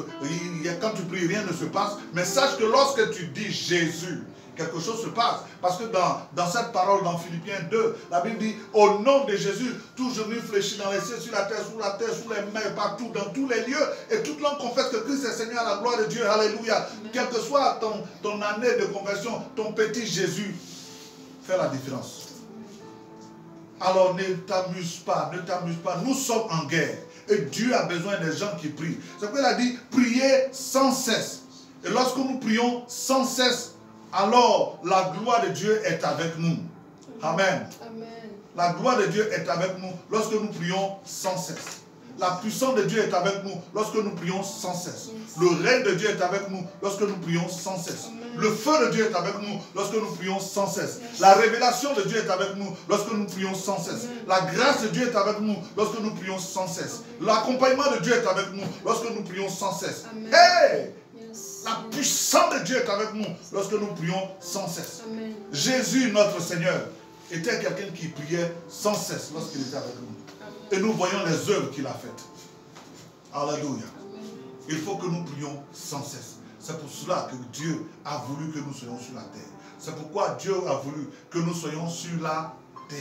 quand tu pries, rien ne se passe. Mais sache que lorsque tu dis Jésus, quelque chose se passe. Parce que dans cette parole, dans Philippiens 2, la Bible dit, au nom de Jésus, tout genou fléchit dans les cieux, sur la terre, sous les mers, partout, dans tous les lieux. Et toute langue confesse que Christ est Seigneur à la gloire de Dieu. Alléluia. Quelle que soit ton année de conversion, ton petit Jésus fait la différence. Alors ne t'amuse pas, ne t'amuse pas. Nous sommes en guerre. Et Dieu a besoin des gens qui prient. C'est pourquoi il a dit, priez sans cesse. Et lorsque nous prions sans cesse, alors la gloire de Dieu est avec nous. Amen. Amen. La gloire de Dieu est avec nous lorsque nous prions sans cesse. La puissance de Dieu est avec nous lorsque nous prions sans cesse. Le règne de Dieu est avec nous lorsque nous prions sans cesse. Le feu de Dieu est avec nous lorsque nous prions sans cesse. La révélation de Dieu est avec nous lorsque nous prions sans cesse. La grâce de Dieu est avec nous lorsque nous prions sans cesse. L'accompagnement de Dieu est avec nous lorsque nous prions sans cesse. Hey! La puissance de Dieu est avec nous lorsque nous prions sans cesse. Amen. Jésus, notre Seigneur, était quelqu'un qui priait sans cesse lorsqu'il était avec nous. Amen. Et nous voyons les œuvres qu'il a faites. Alléluia. Il faut que nous prions sans cesse. C'est pour cela que Dieu a voulu que nous soyons sur la terre. C'est pourquoi Dieu a voulu que nous soyons sur la terre.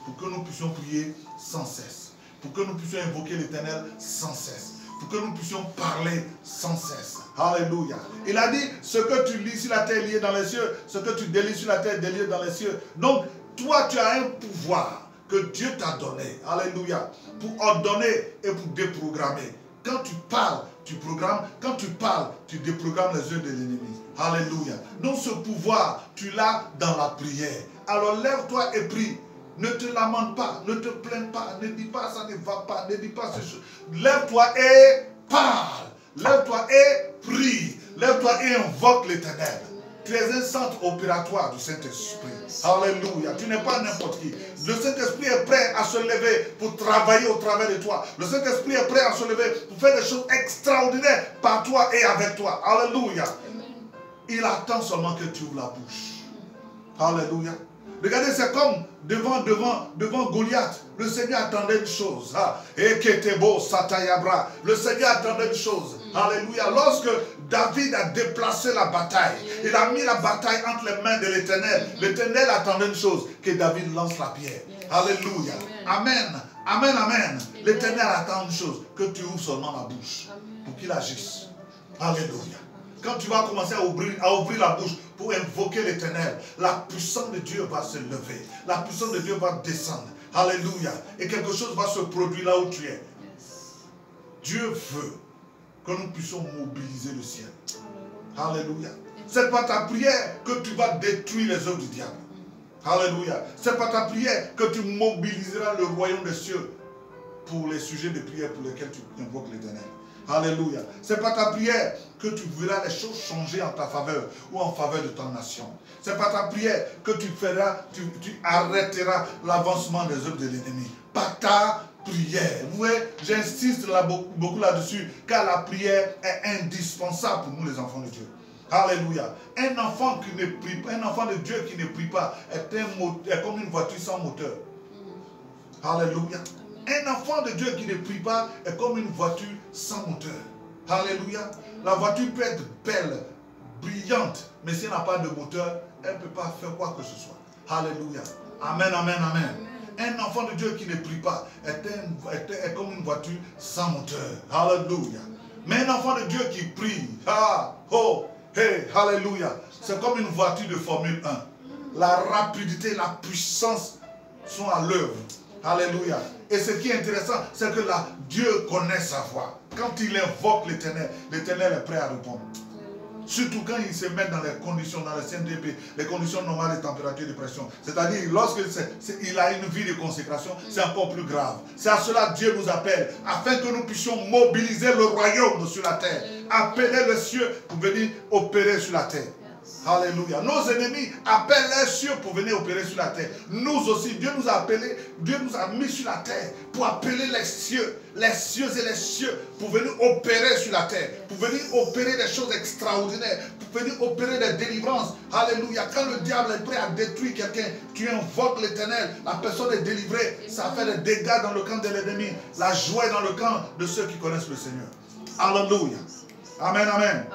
Pour que nous puissions prier sans cesse. Pour que nous puissions invoquer l'Éternel sans cesse. Pour que nous puissions parler sans cesse. Alléluia. Il a dit, ce que tu lis sur la terre est lié dans les cieux, ce que tu délies sur la terre est délié dans les cieux. Donc, toi, tu as un pouvoir que Dieu t'a donné. Alléluia. Pour ordonner et pour déprogrammer. Quand tu parles, tu programmes. Quand tu parles, tu déprogrammes les œuvres de l'ennemi. Alléluia. Donc, ce pouvoir, tu l'as dans la prière. Alors, lève-toi et prie. Ne te lamente pas, ne te plains pas, ne dis pas ça ne va pas, ne dis pas ces choses. Lève-toi et parle. Lève-toi et prie. Lève-toi et invoque l'Éternel. Tu es un centre opératoire du Saint-Esprit. Alléluia. Tu n'es pas n'importe qui. Le Saint-Esprit est prêt à se lever pour travailler au travers de toi. Le Saint-Esprit est prêt à se lever pour faire des choses extraordinaires par toi et avec toi. Alléluia. Il attend seulement que tu ouvres la bouche. Alléluia. Regardez, c'est comme devant Goliath. Le Seigneur attendait une chose. Le Seigneur attendait une chose. Alléluia. Lorsque David a déplacé la bataille, il a mis la bataille entre les mains de l'Éternel. L'Éternel attendait une chose, que David lance la pierre. Alléluia. Amen. Amen, amen. L'Éternel attend une chose, que tu ouvres seulement la bouche pour qu'il agisse. Alléluia. Quand tu vas commencer à ouvrir la bouche pour invoquer l'Éternel, la puissance de Dieu va se lever. La puissance de Dieu va descendre. Alléluia. Et quelque chose va se produire là où tu es. Dieu veut que nous puissions mobiliser le ciel. Alléluia. C'est par ta prière que tu vas détruire les œuvres du diable. Alléluia. C'est par ta prière que tu mobiliseras le royaume des cieux pour les sujets de prière pour lesquels tu invoques l'Éternel. Alléluia. C'est par ta prière que tu verras les choses changer en ta faveur ou en faveur de ton nation. C'est par ta prière que tu arrêteras l'avancement des œuvres de l'ennemi. Par ta prière. Vous voyez, j'insiste beaucoup là-dessus, car la prière est indispensable pour nous les enfants de Dieu. Alléluia. Un enfant qui ne prie pas, un enfant de Dieu qui ne prie pas est comme une voiture sans moteur. Alléluia. Un enfant de Dieu qui ne prie pas est comme une voiture sans moteur. Alléluia. La voiture peut être belle, brillante, mais si elle n'a pas de moteur, elle ne peut pas faire quoi que ce soit. Alléluia. Amen, amen, amen. Un enfant de Dieu qui ne prie pas est comme une voiture sans moteur. Alléluia. Mais un enfant de Dieu qui prie, alléluia, c'est comme une voiture de Formule 1. La rapidité, la puissance sont à l'œuvre. Alléluia. Et ce qui est intéressant, c'est que là, Dieu connaît sa voix. Quand il invoque l'Éternel, l'Éternel est prêt à répondre. Surtout quand il se met dans les conditions, dans les CNDP, les conditions normales de température et de pression. C'est-à-dire, lorsqu'il a une vie de consécration, c'est encore plus grave. C'est à cela que Dieu nous appelle, afin que nous puissions mobiliser le royaume sur la terre. Appeler les cieux pour venir opérer sur la terre. Alléluia. Nos ennemis appellent les cieux pour venir opérer sur la terre. Nous aussi, Dieu nous a appelés, Dieu nous a mis sur la terre pour appeler les cieux et les cieux pour venir opérer sur la terre, pour venir opérer des choses extraordinaires, pour venir opérer des délivrances. Alléluia. Quand le diable est prêt à détruire quelqu'un, tu invoques l'Éternel, la personne est délivrée, ça fait des dégâts dans le camp de l'ennemi, la joie est dans le camp de ceux qui connaissent le Seigneur. Alléluia. Amen, amen.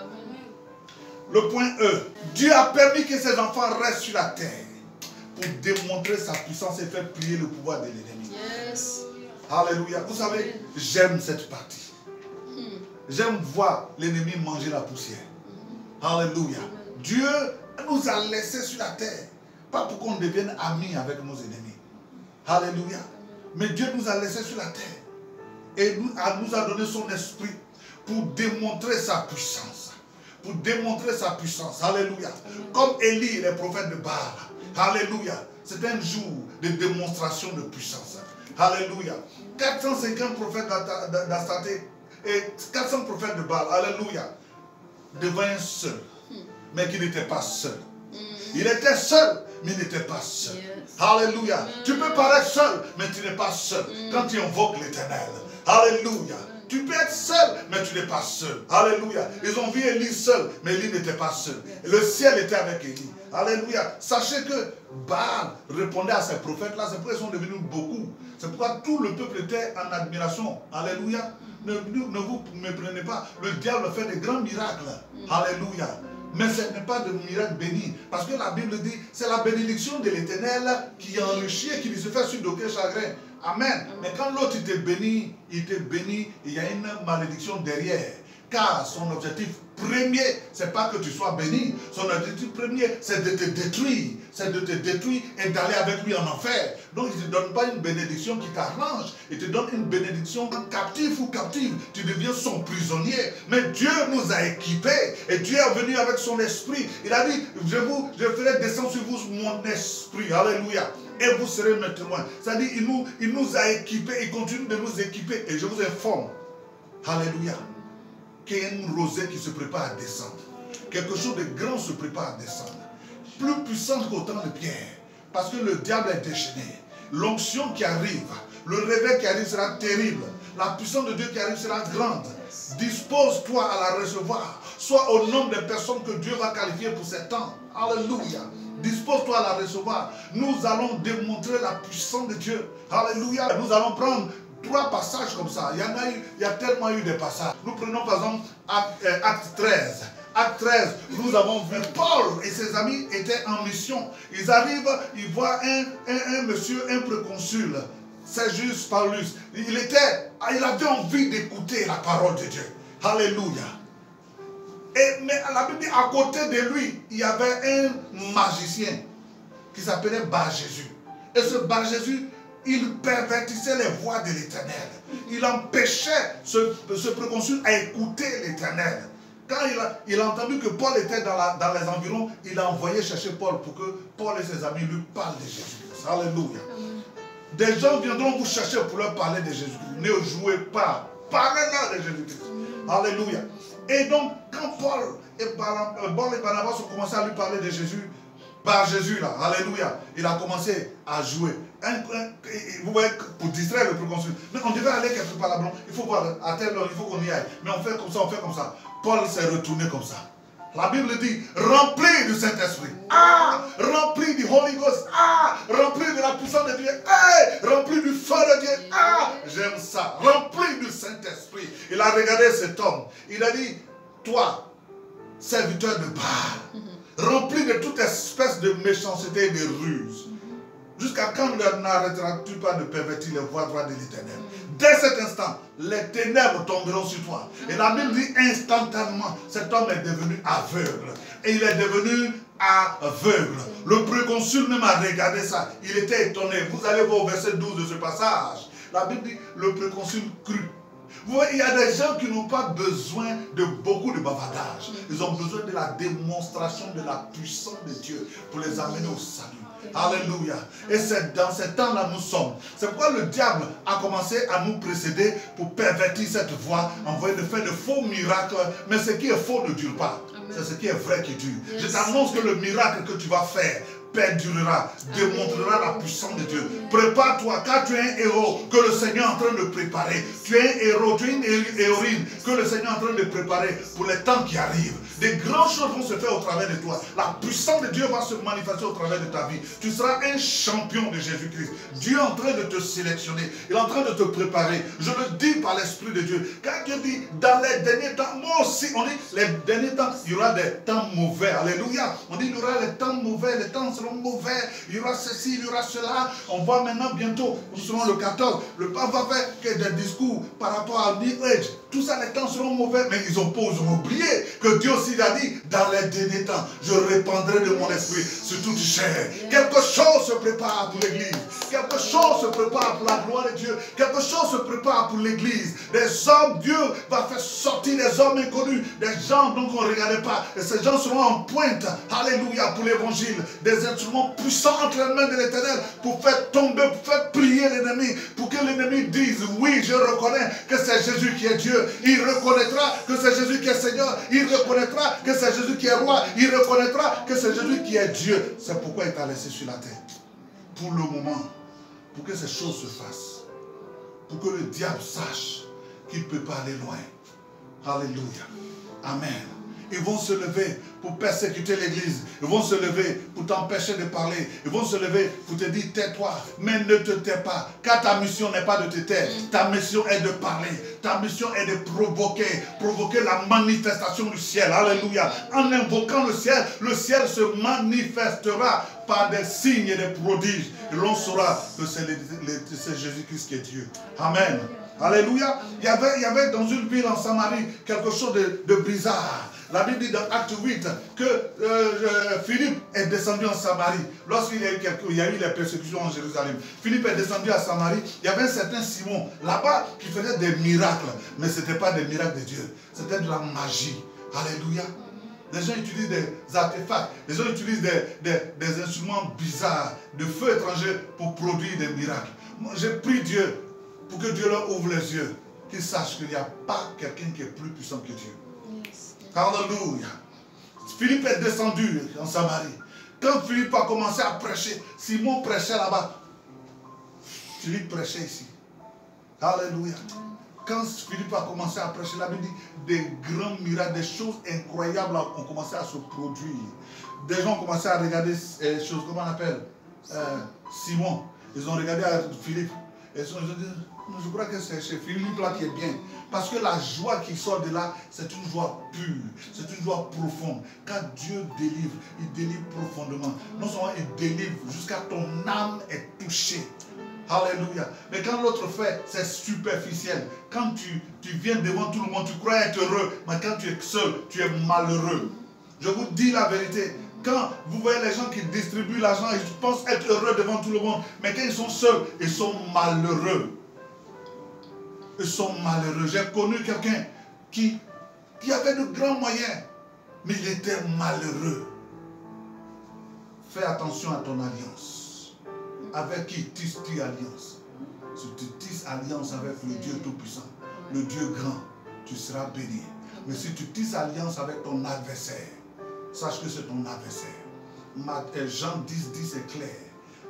Le point E. Dieu a permis que ses enfants restent sur la terre pour démontrer sa puissance et faire plier le pouvoir de l'ennemi. Yes. Alléluia. Vous savez, j'aime cette partie. J'aime voir l'ennemi manger la poussière. Alléluia. Dieu nous a laissés sur la terre. Pas pour qu'on devienne amis avec nos ennemis. Alléluia. Mais Dieu nous a laissés sur la terre. Et nous a donné son esprit pour démontrer sa puissance. Pour démontrer sa puissance. Alléluia. Comme Élie, les prophètes de Baal. Alléluia. C'est un jour de démonstration de puissance. Alléluia. 450 prophètes d'Astaté et 400 prophètes de Baal. Alléluia. Devant un seul. Mais qui n'était pas seul. Il était seul, mais il n'était pas seul. Alléluia. Tu peux paraître seul, mais tu n'es pas seul. Quand tu invoques l'Éternel. Alléluia. Tu peux être seul, mais tu n'es pas seul. Alléluia. Ils ont vu Élie seul, mais Élie n'était pas seul. Le ciel était avec Élie. Alléluia. Sachez que Baal répondait à ces prophètes-là. C'est pourquoi ils sont devenus beaucoup. C'est pourquoi tout le peuple était en admiration. Alléluia. Ne vous méprenez pas. Le diable fait des grands miracles. Alléluia. Mais ce n'est pas de miracle béni. Parce que la Bible dit, c'est la bénédiction de l'Éternel qui enrichit et qui lui se fait sur d'aucun chagrin. Amen. Mais quand l'autre il te bénit, il y a une malédiction derrière. Car son objectif premier, c'est pas que tu sois béni. Son objectif premier, c'est de te détruire. C'est de te détruire et d'aller avec lui en enfer. Donc il ne te donne pas une bénédiction qui t'arrange. Il te donne une bénédiction captif ou captive. Tu deviens son prisonnier. Mais Dieu nous a équipés. Et Dieu est venu avec son esprit. Il a dit, je ferai descendre sur vous mon esprit. Alléluia. Et vous serez mes témoins. C'est-à-dire, il nous a équipés. Il continue de nous équiper. Et je vous informe. Alléluia. Qu'il y a une rosée qui se prépare à descendre. Quelque chose de grand se prépare à descendre. Plus puissante qu'au temps de Pierre. Parce que le diable est déchaîné. L'onction qui arrive, le réveil qui arrive sera terrible. La puissance de Dieu qui arrive sera grande. Dispose-toi à la recevoir. Sois au nombre des personnes que Dieu va qualifier pour ces temps. Alléluia. Dispose-toi à la recevoir. Nous allons démontrer la puissance de Dieu. Alléluia. Nous allons prendre 3 passages comme ça. Il y a tellement eu des passages. Nous prenons par exemple Acte 13. Acte 13, nous avons vu Paul et ses amis étaient en mission. Ils arrivent, ils voient un monsieur, un préconsul, Sergius Paulus. Il avait envie d'écouter la parole de Dieu. Alléluia. Mais la Bible dit, à côté de lui, il y avait un magicien qui s'appelait Bar-Jésus. Et ce Bar-Jésus, il pervertissait les voies de l'Éternel. Il empêchait ce préconsul à écouter l'Éternel. Quand il a entendu que Paul était dans les environs, il a envoyé chercher Paul pour que Paul et ses amis lui parlent de Jésus-Christ. Alléluia. Des gens viendront vous chercher pour leur parler de Jésus-Christ. Ne jouez pas. Parlez-leur de Jésus-Christ. Alléluia. Et donc, quand Paul et Barnabas ont commencé à lui parler de Jésus, par Jésus là, alléluia, il a commencé à jouer. Vous voyez, pour distraire le préconsul. Mais on devait aller quelque part là-bas. Il faut voir, à tel heure, il faut qu'on y aille. Mais on fait comme ça, on fait comme ça. Paul s'est retourné comme ça. La Bible dit, rempli du Saint-Esprit. Rempli du Holy Ghost. Rempli de la puissance de Dieu. Rempli du feu de Dieu. J'aime ça. Rempli du Saint-Esprit. Il a regardé cet homme. Il a dit, toi, serviteur de Baal, rempli de toute espèce de méchanceté et de ruse. Jusqu'à quand n'arrêteras-tu pas de pervertir les voies droites de l'Éternel? Dès cet instant, les ténèbres tomberont sur toi. Et la Bible dit instantanément, cet homme est devenu aveugle. Et il est devenu aveugle. Le préconsul même a regardé ça. Il était étonné. Vous allez voir au verset 12 de ce passage. La Bible dit, le préconsul crut. Vous voyez, il y a des gens qui n'ont pas besoin de beaucoup de bavardage. Ils ont besoin de la démonstration de la puissance de Dieu pour les amener au salut. Alléluia. Et c'est dans ces temps-là nous sommes. C'est pourquoi le diable a commencé à nous précéder pour pervertir cette voie, envoyer de faire de faux miracles. Mais ce qui est faux ne dure pas. C'est ce qui est vrai qui dure. Je t'annonce que le miracle que tu vas faire perdurera, démontrera la puissance de Dieu. Prépare-toi, car tu es un héros que le Seigneur est en train de préparer. Tu es un héros, tu es une héroïne que le Seigneur est en train de préparer pour les temps qui arrivent. Des grandes choses vont se faire au travers de toi. La puissance de Dieu va se manifester au travers de ta vie. Tu seras un champion de Jésus-Christ. Dieu est en train de te sélectionner. Il est en train de te préparer. Je le dis par l'Esprit de Dieu. Car Dieu dit, dans les derniers temps, moi aussi, on dit, les derniers temps, il y aura des temps mauvais. Alléluia. On dit, il y aura les temps mauvais, les temps seront mauvais. Il y aura ceci, il y aura cela. On voit maintenant bientôt, nous serons le 14. Le pape va faire des discours par rapport à New Age. Tout ça, les temps seront mauvais. Mais ils ont oublié que Dieu aussi a dit, dans les derniers temps, je répandrai de mon esprit sur toute chair. Quelque chose se prépare pour l'église. Quelque chose se prépare pour la gloire de Dieu. Quelque chose se prépare pour l'église. Des hommes, Dieu va faire sortir des hommes inconnus. Des gens dont on ne regardait pas. Et ces gens seront en pointe. Alléluia pour l'évangile. Des instruments puissants entre les mains de l'Éternel pour faire tomber, pour faire prier l'ennemi. Pour que l'ennemi dise, oui, je reconnais que c'est Jésus qui est Dieu. Il reconnaîtra que c'est Jésus qui est Seigneur. Il reconnaîtra que c'est Jésus qui est roi. Il reconnaîtra que c'est Jésus qui est Dieu. C'est pourquoi il t'a laissé sur la terre. Pour le moment. Pour que ces choses se fassent. Pour que le diable sache qu'il ne peut pas aller loin. Alléluia. Amen. Ils vont se lever pour persécuter l'église. Ils vont se lever pour t'empêcher de parler. Ils vont se lever pour te dire tais-toi. Mais ne te tais pas. Car ta mission n'est pas de te taire. Ta mission est de parler. Ta mission est de provoquer la manifestation du ciel. Alléluia. En invoquant le ciel se manifestera par des signes et des prodiges. Et l'on saura que c'est Jésus-Christ qui est Dieu. Amen. Alléluia. Il y avait dans une ville en Samarie quelque chose de bizarre. La Bible dit dans Acte 8 que Philippe est descendu en Samarie. Lorsqu'il y a eu les persécutions en Jérusalem. Philippe est descendu à Samarie. Il y avait un certain Simon là-bas qui faisait des miracles. Mais ce n'était pas des miracles de Dieu. C'était de la magie. Alléluia. Les gens utilisent des artefacts. Les gens utilisent des instruments bizarres, de feu étrangers pour produire des miracles. J'ai prié Dieu pour que Dieu leur ouvre les yeux. Qu'ils sachent qu'il n'y a pas quelqu'un qui est plus puissant que Dieu. Alléluia. Philippe est descendu en Samarie. Quand Philippe a commencé à prêcher, Simon prêchait là-bas. Philippe prêchait ici. Alléluia. Quand Philippe a commencé à prêcher, la Bible dit des grands miracles, des choses incroyables ont commencé à se produire. Des gens ont commencé à regarder les choses, comment on appelle Simon. Ils ont regardé à Philippe. Et ils ont dit, je crois que c'est chez Philippe là qui est bien. Parce que la joie qui sort de là, c'est une joie pure, c'est une joie profonde. Quand Dieu délivre, il délivre profondément. Non seulement il délivre, jusqu'à ton âme est touchée. Alléluia. Mais quand l'autre fait, c'est superficiel. Quand tu viens devant tout le monde, tu crois être heureux. Mais quand tu es seul, tu es malheureux. Je vous dis la vérité. Quand vous voyez les gens qui distribuent l'argent, ils pensent être heureux devant tout le monde. Mais quand ils sont seuls, ils sont malheureux. Ils sont malheureux. J'ai connu quelqu'un qui avait de grands moyens, mais il était malheureux. Fais attention à ton alliance. Avec qui tisses-tu alliance? Si tu tisses alliance avec le Dieu Tout-Puissant, le Dieu grand, tu seras béni. Mais si tu tisses alliance avec ton adversaire, sache que c'est ton adversaire. Jean 10 est clair.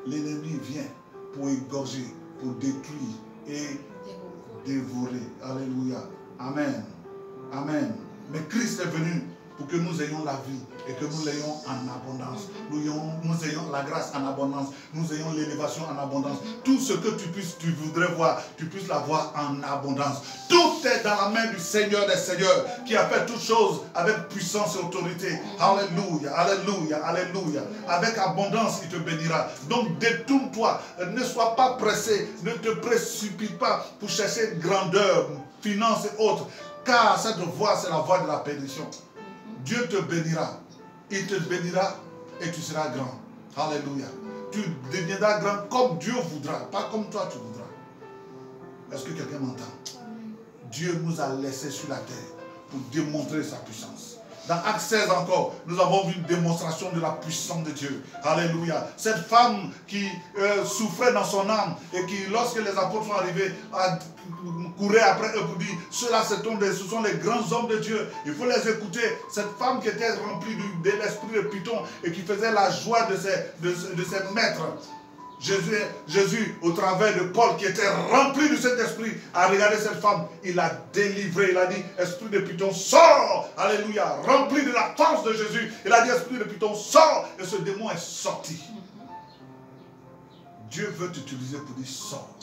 L'ennemi vient pour égorger, pour détruire et dévorer. Alléluia. Amen. Amen. Mais Christ est venu pour que nous ayons la vie et que nous l'ayons en abondance. Nous ayons la grâce en abondance. Nous ayons l'élévation en abondance. Tout ce que tu voudrais voir, tu puisses l'avoir en abondance. Tout est dans la main du Seigneur des Seigneurs qui a fait toutes choses avec puissance et autorité. Alléluia, alléluia, alléluia. Avec abondance, il te bénira. Donc détourne-toi. Ne sois pas pressé. Ne te précipite pas pour chercher grandeur, finance et autres. Car cette voie, c'est la voie de la perdition. Dieu te bénira. Il te bénira et tu seras grand. Alléluia. Tu deviendras grand comme Dieu voudra, pas comme toi tu voudras. Est-ce que quelqu'un m'entend? Dieu nous a laissés sur la terre pour démontrer sa puissance. Dans Actes 16 encore, nous avons vu une démonstration de la puissance de Dieu. Alléluia. Cette femme qui souffrait dans son âme et qui, lorsque les apôtres sont arrivés, courait après eux pour dire, ceux-là, ce sont les grands hommes de Dieu. Il faut les écouter. Cette femme qui était remplie de l'esprit de Python et qui faisait la joie de ses maîtres. Jésus, au travers de Paul, qui était rempli de cet esprit, a regardé cette femme, il l'a délivré, il a dit, esprit de Python, sors, alléluia, rempli de la force de Jésus, il a dit, esprit de Python, sors, et ce démon est sorti. Dieu veut t'utiliser pour dire, sors,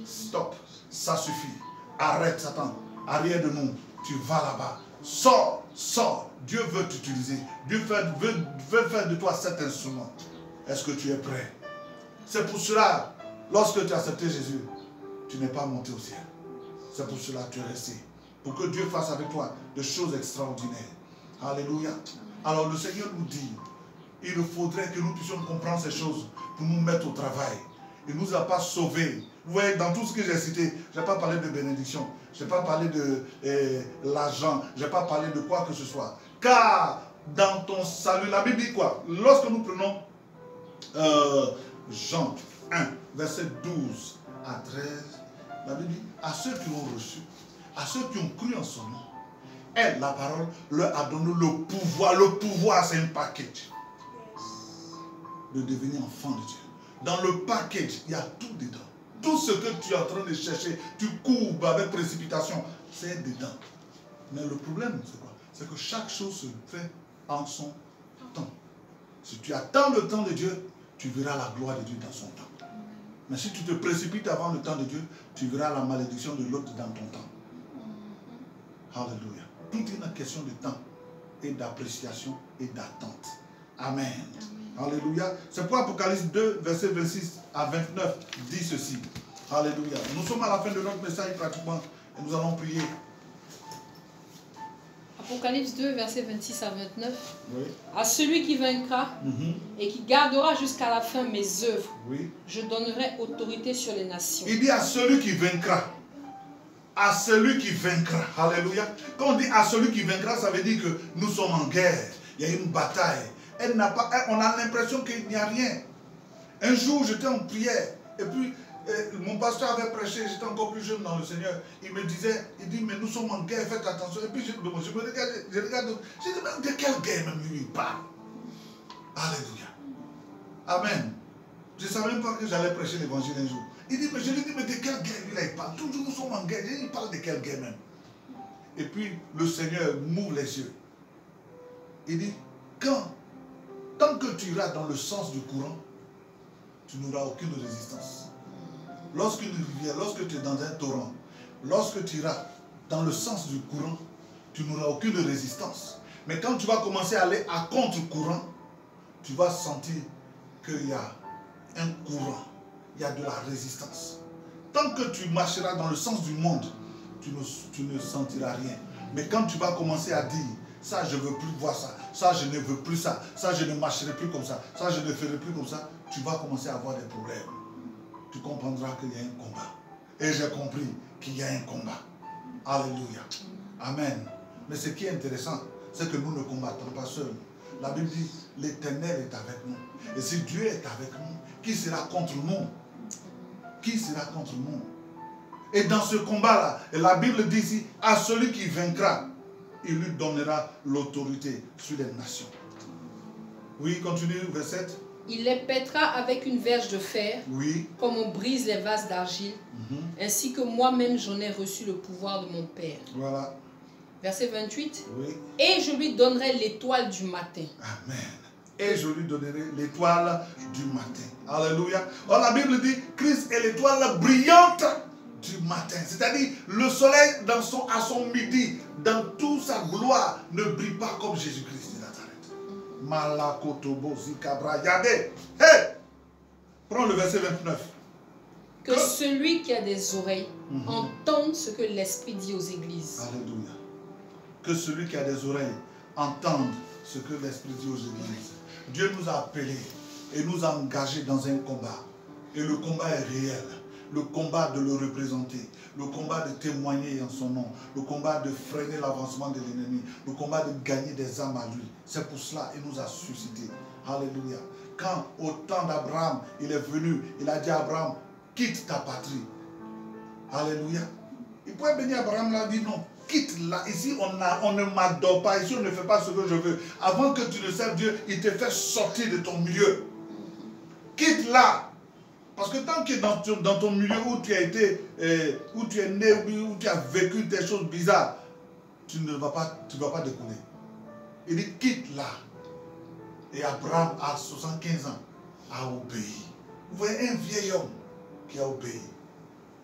stop, ça suffit, arrête Satan, arrière de nous, tu vas là-bas, sors, sors, Dieu veut t'utiliser, Dieu veut faire de toi cet instrument. Est-ce que tu es prêt? C'est pour cela, lorsque tu as accepté Jésus, tu n'es pas monté au ciel. C'est pour cela que tu es resté. Pour que Dieu fasse avec toi des choses extraordinaires. Alléluia. Alors le Seigneur nous dit, il faudrait que nous puissions comprendre ces choses pour nous mettre au travail. Il ne nous a pas sauvés. Vous voyez, dans tout ce que j'ai cité, je n'ai pas parlé de bénédiction, je n'ai pas parlé de l'argent, je n'ai pas parlé de quoi que ce soit. Car dans ton salut, la Bible dit quoi? Lorsque nous prenons Jean 1, verset 12 à 13, la Bible dit, à ceux qui l'ont reçu, à ceux qui ont cru en son nom, elle, la parole, leur a donné le pouvoir. Le pouvoir, c'est un package de devenir enfant de Dieu. Dans le package, il y a tout dedans. Tout ce que tu es en train de chercher, tu courbes avec précipitation, c'est dedans. Mais le problème, c'est quoi? C'est que chaque chose se fait en son temps. Si tu attends le temps de Dieu, tu verras la gloire de Dieu dans son temps. Mais si tu te précipites avant le temps de Dieu, tu verras la malédiction de l'autre dans ton temps. Alléluia. Tout est une question de temps et d'appréciation et d'attente. Amen. Alléluia. C'est pour Apocalypse 2, verset 26 à 29, dit ceci. Alléluia. Nous sommes à la fin de notre message pratiquement et nous allons prier. Apocalypse 2, verset 26 à 29. Oui. À celui qui vaincra et qui gardera jusqu'à la fin mes œuvres, je donnerai autorité sur les nations. Il dit à celui qui vaincra. À celui qui vaincra. Alléluia. Quand on dit à celui qui vaincra, ça veut dire que nous sommes en guerre. Il y a une bataille. On a l'impression qu'il n'y a rien. Un jour, j'étais en prière. Et puis, mon pasteur avait prêché, j'étais encore plus jeune dans le Seigneur. Il me disait, il dit, mais nous sommes en guerre, faites attention. Et puis je me regarde, je dis, mais de quelle guerre même lui il parle? Alléluia. Amen. Je ne savais même pas que j'allais prêcher l'évangile un jour. Il dit, mais je lui dis, mais de quelle guerre lui là il parle? Toujours nous sommes en guerre. Il parle de quelle guerre même? Et puis le Seigneur m'ouvre les yeux. Il dit, tant que tu iras dans le sens du courant, tu n'auras aucune résistance. Lorsqu'une rivière, lorsque tu es dans un torrent, lorsque tu iras dans le sens du courant, tu n'auras aucune résistance. Mais quand tu vas commencer à aller à contre-courant, tu vas sentir qu'il y a un courant, il y a de la résistance. Tant que tu marcheras dans le sens du monde, tu ne sentiras rien. Mais quand tu vas commencer à dire, ça je ne veux plus voir ça, ça je ne veux plus ça, ça je ne marcherai plus comme ça, ça je ne ferai plus comme ça, tu vas commencer à avoir des problèmes. Tu comprendras qu'il y a un combat. Et j'ai compris qu'il y a un combat. Alléluia. Amen. Mais ce qui est intéressant, c'est que nous ne combattons pas seuls. La Bible dit, l'Éternel est avec nous. Et si Dieu est avec nous, qui sera contre nous? Qui sera contre nous? Et dans ce combat-là, la Bible dit ici, à celui qui vaincra, il lui donnera l'autorité sur les nations. Oui, continue, verset 7. Il les pètera avec une verge de fer, comme on brise les vases d'argile, ainsi que moi-même j'en ai reçu le pouvoir de mon Père. Voilà. Verset 28. Et je lui donnerai l'étoile du matin. Amen. Et je lui donnerai l'étoile du matin. Alléluia. Alors la Bible dit, Christ est l'étoile brillante du matin. C'est-à-dire, le soleil à son midi, dans toute sa gloire, ne brille pas comme Jésus-Christ de Nazareth. Malakotobo Zikabra Yade. Hey! Prends le verset 29. Que celui qui a des oreilles entende ce que l'Esprit dit aux églises. Alléluia. Que celui qui a des oreilles entende ce que l'Esprit dit aux églises. Dieu nous a appelés et nous a engagés dans un combat. Et le combat est réel. le combat de le représenter, le combat de témoigner en son nom, le combat de freiner l'avancement de l'ennemi, le combat de gagner des âmes à lui. C'est pour cela qu'il nous a suscité. Alléluia. Quand au temps d'Abraham, il est venu, il a dit à Abraham, quitte ta patrie. Alléluia. Il pourrait bénir Abraham, il a dit non, quitte là. Ici, on ne m'adore pas, ici, on ne fait pas ce que je veux. Avant que tu ne serves Dieu, il te fait sortir de ton milieu. Quitte là. Parce que tant que dans ton milieu où tu as été, où tu es né, où tu as vécu des choses bizarres, tu ne vas pas décoller. Il dit quitte là. Et Abraham, à 75 ans, a obéi. Vous voyez un vieil homme qui a obéi.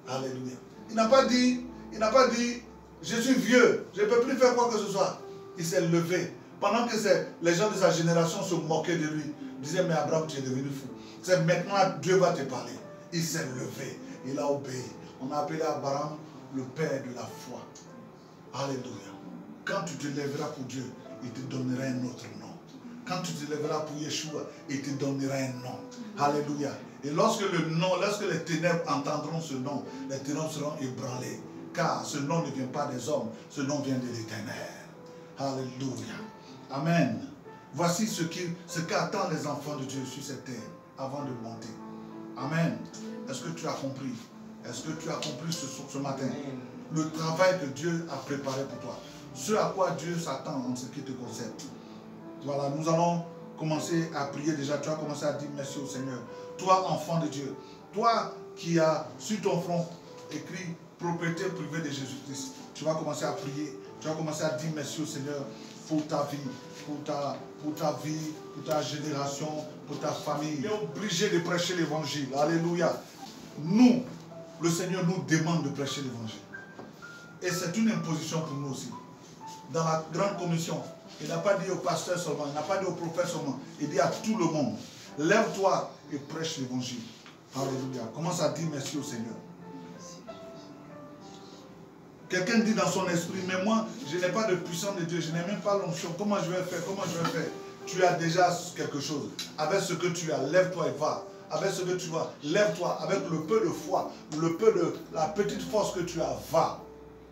Alléluia. Il n'a pas dit, je suis vieux, je ne peux plus faire quoi que ce soit. Il s'est levé. Pendant que les gens de sa génération se moquaient de lui, disaient, mais Abraham, tu es devenu fou. C'est maintenant Dieu va te parler. Il s'est levé, il a obéi. On a appelé Abraham le père de la foi. Alléluia. Quand tu te lèveras pour Dieu, il te donnera un autre nom. Quand tu te lèveras pour Yeshua, il te donnera un nom. Alléluia. Et lorsque les ténèbres entendront ce nom, les ténèbres seront ébranlées. Car ce nom ne vient pas des hommes, ce nom vient de l'Éternel. Alléluia. Amen. Voici ce qu'attendent les enfants de Dieu sur cette terre avant de monter. Amen. Est-ce que tu as compris? Est-ce que tu as compris ce matin? Le travail que Dieu a préparé pour toi. Ce à quoi Dieu s'attend en ce qui te concerne. Voilà, nous allons commencer à prier déjà. Tu as commencé à dire merci au Seigneur. Toi, enfant de Dieu, toi qui as sur ton front écrit propriété privée de Jésus-Christ, tu vas commencer à prier. Tu vas commencer à dire merci au Seigneur pour ta vie, pour ta vie, pour ta génération, pour ta famille. Tu es obligé de prêcher l'évangile. Alléluia. Nous, le Seigneur nous demande de prêcher l'évangile. Et c'est une imposition pour nous aussi. Dans la grande commission, il n'a pas dit au pasteur seulement, il n'a pas dit au prophète seulement, il dit à tout le monde, lève-toi et prêche l'évangile. Alléluia. Commence à dire merci au Seigneur. Quelqu'un dit dans son esprit, mais moi, je n'ai pas de puissance de Dieu, je n'ai même pas l'onction. Comment je vais faire? Comment je vais faire? Tu as déjà quelque chose. Avec ce que tu as, lève-toi et va. Avec ce que tu as, lève-toi. Avec le peu de foi, le peu de la petite force que tu as, va.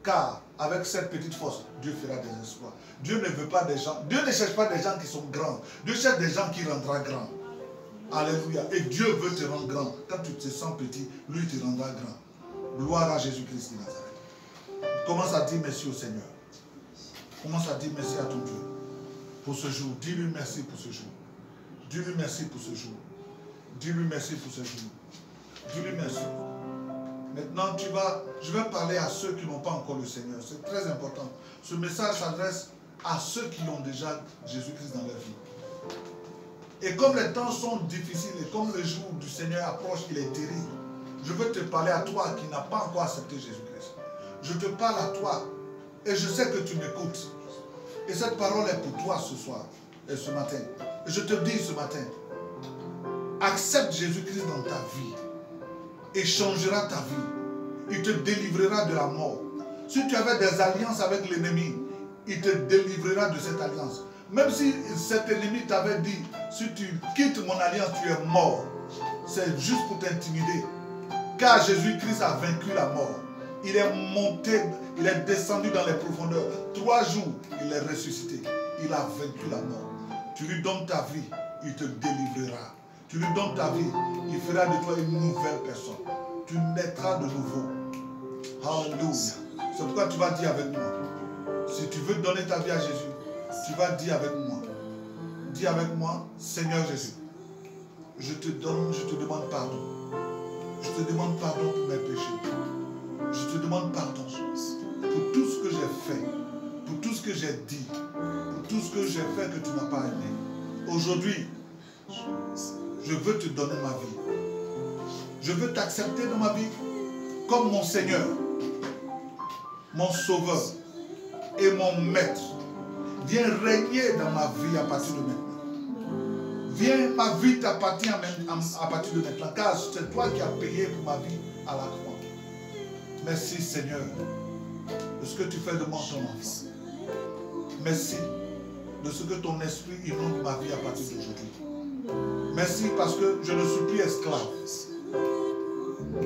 Car avec cette petite force, Dieu fera des exploits. Dieu ne veut pas des gens. Dieu ne cherche pas des gens qui sont grands. Dieu cherche des gens qui rendra grand. Alléluia. Et Dieu veut te rendre grand. Quand tu te sens petit, lui te rendra grand. Gloire à Jésus-Christ de Nazareth. Commence à dire merci au Seigneur. Commence à dire merci à ton Dieu pour ce jour. Dis-lui merci pour ce jour. Dis-lui merci pour ce jour. Dis-lui merci pour ce jour. Dis-lui merci. Maintenant, je vais parler à ceux qui n'ont pas encore le Seigneur. C'est très important. Ce message s'adresse à ceux qui ont déjà Jésus-Christ dans leur vie. Et comme les temps sont difficiles et comme le jour du Seigneur approche, il est terrible, je veux te parler à toi qui n'as pas encore accepté Jésus-Christ. Je te parle à toi et je sais que tu m'écoutes. Et cette parole est pour toi ce soir et ce matin. Et je te dis ce matin, accepte Jésus-Christ dans ta vie. Et changera ta vie. Il te délivrera de la mort. Si tu avais des alliances avec l'ennemi, il te délivrera de cette alliance. Même si cet ennemi t'avait dit, si tu quittes mon alliance, tu es mort. C'est juste pour t'intimider. Car Jésus-Christ a vaincu la mort. Il est monté, il est descendu dans les profondeurs. 3 jours, il est ressuscité. Il a vaincu la mort. Tu lui donnes ta vie, il te délivrera. Tu lui donnes ta vie, il fera de toi une nouvelle personne. Tu naîtras de nouveau. Alléluia. C'est pourquoi tu vas dire avec moi. Si tu veux donner ta vie à Jésus, tu vas dire avec moi. Dis avec moi, Seigneur Jésus, je te demande pardon. Je te demande pardon pour mes péchés. Je te demande pardon pour tout ce que j'ai fait, pour tout ce que j'ai dit, pour tout ce que j'ai fait que tu n'as pas aimé. Aujourd'hui, je veux te donner ma vie. Je veux t'accepter dans ma vie comme mon Seigneur, mon Sauveur et mon Maître. Viens régner dans ma vie à partir de maintenant. Viens, ma vie t'appartient à partir de maintenant, car c'est toi qui as payé pour ma vie à la croix. Merci Seigneur de ce que tu fais de moi ton enfant. Merci de ce que ton esprit inonde ma vie à partir d'aujourd'hui. Merci parce que je ne suis plus esclave.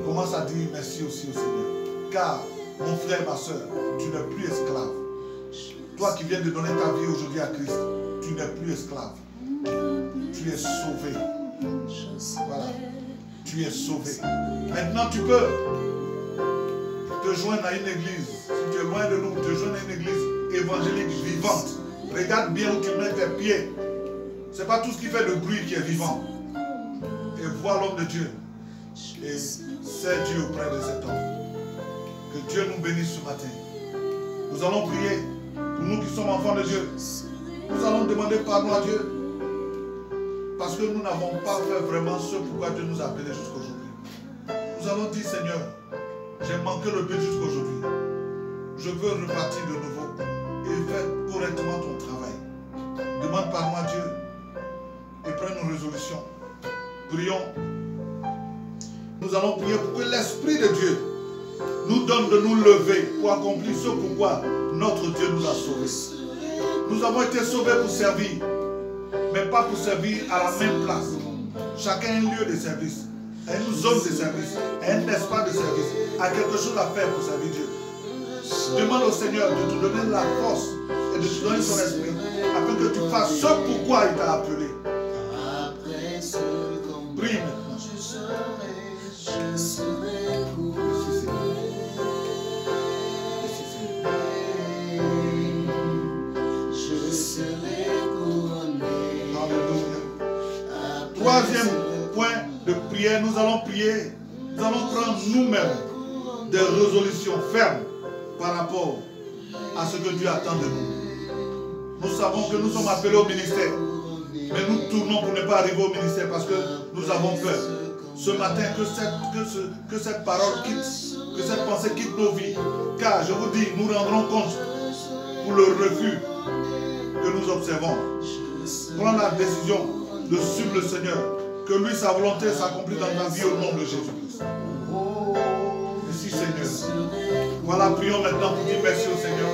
commence à dire merci aussi au Seigneur. Car, mon frère, ma soeur, tu n'es plus esclave. Toi qui viens de donner ta vie aujourd'hui à Christ, tu n'es plus esclave. Tu es sauvé. Voilà. Tu es sauvé. Maintenant, tu peux te joindre à une église. Si tu es loin de nous, te joindre à une église évangélique vivante. Regarde bien où tu mets tes pieds. Ce n'est pas tout ce qui fait le bruit qui est vivant. Et vois l'homme de Dieu. Et c'est Dieu auprès de cet homme. Que Dieu nous bénisse ce matin. Nous allons prier pour nous qui sommes enfants de Dieu. Nous allons demander pardon à Dieu. Parce que nous n'avons pas fait vraiment ce pourquoi Dieu nous a appelés jusqu'aujourd'hui. Nous allons dire, Seigneur, j'ai manqué le but jusqu'aujourd'hui. Je veux repartir de nouveau et faire correctement ton travail. Demande pardon à Dieu et prends nos résolutions. Prions. Nous allons prier pour que l'Esprit de Dieu nous donne de nous lever pour accomplir ce pourquoi notre Dieu nous a sauvés. Nous avons été sauvés pour servir, mais pas pour servir à la même place. Chacun a un lieu de service, a une zone de service, a un espace de service, a quelque chose à faire pour servir Dieu. Demande au Seigneur de te donner la force et de te donner son esprit afin que tu fasses ce pourquoi il t'a appelé. Prie maintenant. Troisième point de prière, nous allons prier, nous allons prendre nous-mêmes des résolutions fermes par rapport à ce que Dieu attend de nous. Nous savons que nous sommes appelés au ministère, mais nous tournons pour ne pas arriver au ministère parce que nous avons peur. Ce matin, que cette parole quitte, que cette pensée quitte nos vies, car je vous dis, nous rendrons compte pour le refus que nous observons. Prends la décision de suivre le Seigneur, que lui, sa volonté s'accomplit dans ta vie au nom de Jésus-Christ. Merci Seigneur. Voilà, prions maintenant pour dire merci au Seigneur.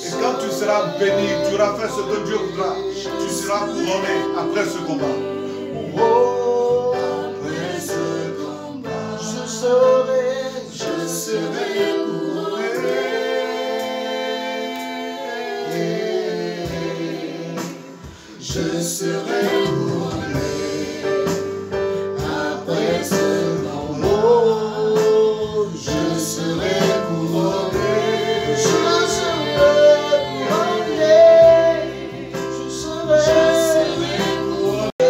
Et quand tu seras béni, tu auras fait ce que Dieu voudra, tu seras couronné après ce combat. Après ce combat, je serai couronné. Je serai couronné après ce combat. Je serai couronné. Je serai couronné. Je serai couronné.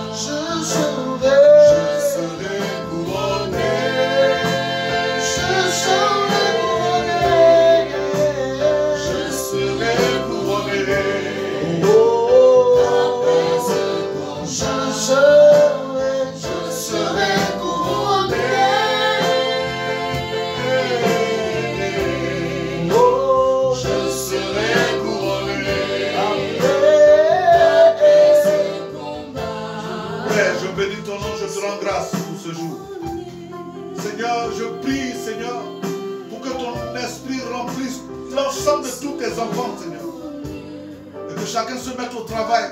Je serai couronné. Je serai couronné. Je serai couronné. Grâce pour ce jour. Seigneur, je prie, Seigneur, pour que ton esprit remplisse l'ensemble de tous tes enfants, Seigneur. Et que chacun se mette au travail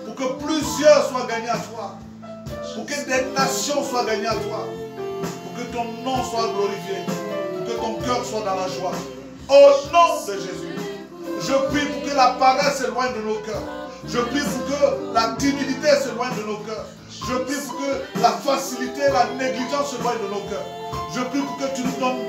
pour que plusieurs soient gagnés à toi. Pour que des nations soient gagnées à toi. Pour que ton nom soit glorifié. Pour que ton cœur soit dans la joie. Au nom de Jésus, je prie pour que la paresse s'éloigne de nos cœurs. Je prie pour que la timidité s'éloigne de nos cœurs. Je prie pour que la facilité, la négligence s'éloigne de nos cœurs. Je prie pour que tu nous donnes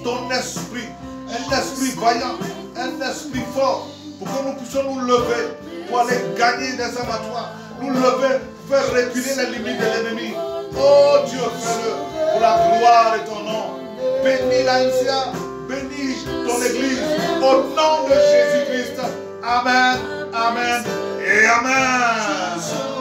ton esprit, un esprit vaillant, un esprit fort, pour que nous puissions nous lever, pour aller gagner des âmes à toi, nous lever, faire reculer les limites de l'ennemi. Oh Dieu, fais-le pour la gloire de ton nom. Bénis la MCA, bénis ton église, au nom de Jésus-Christ. Amen, amen et amen.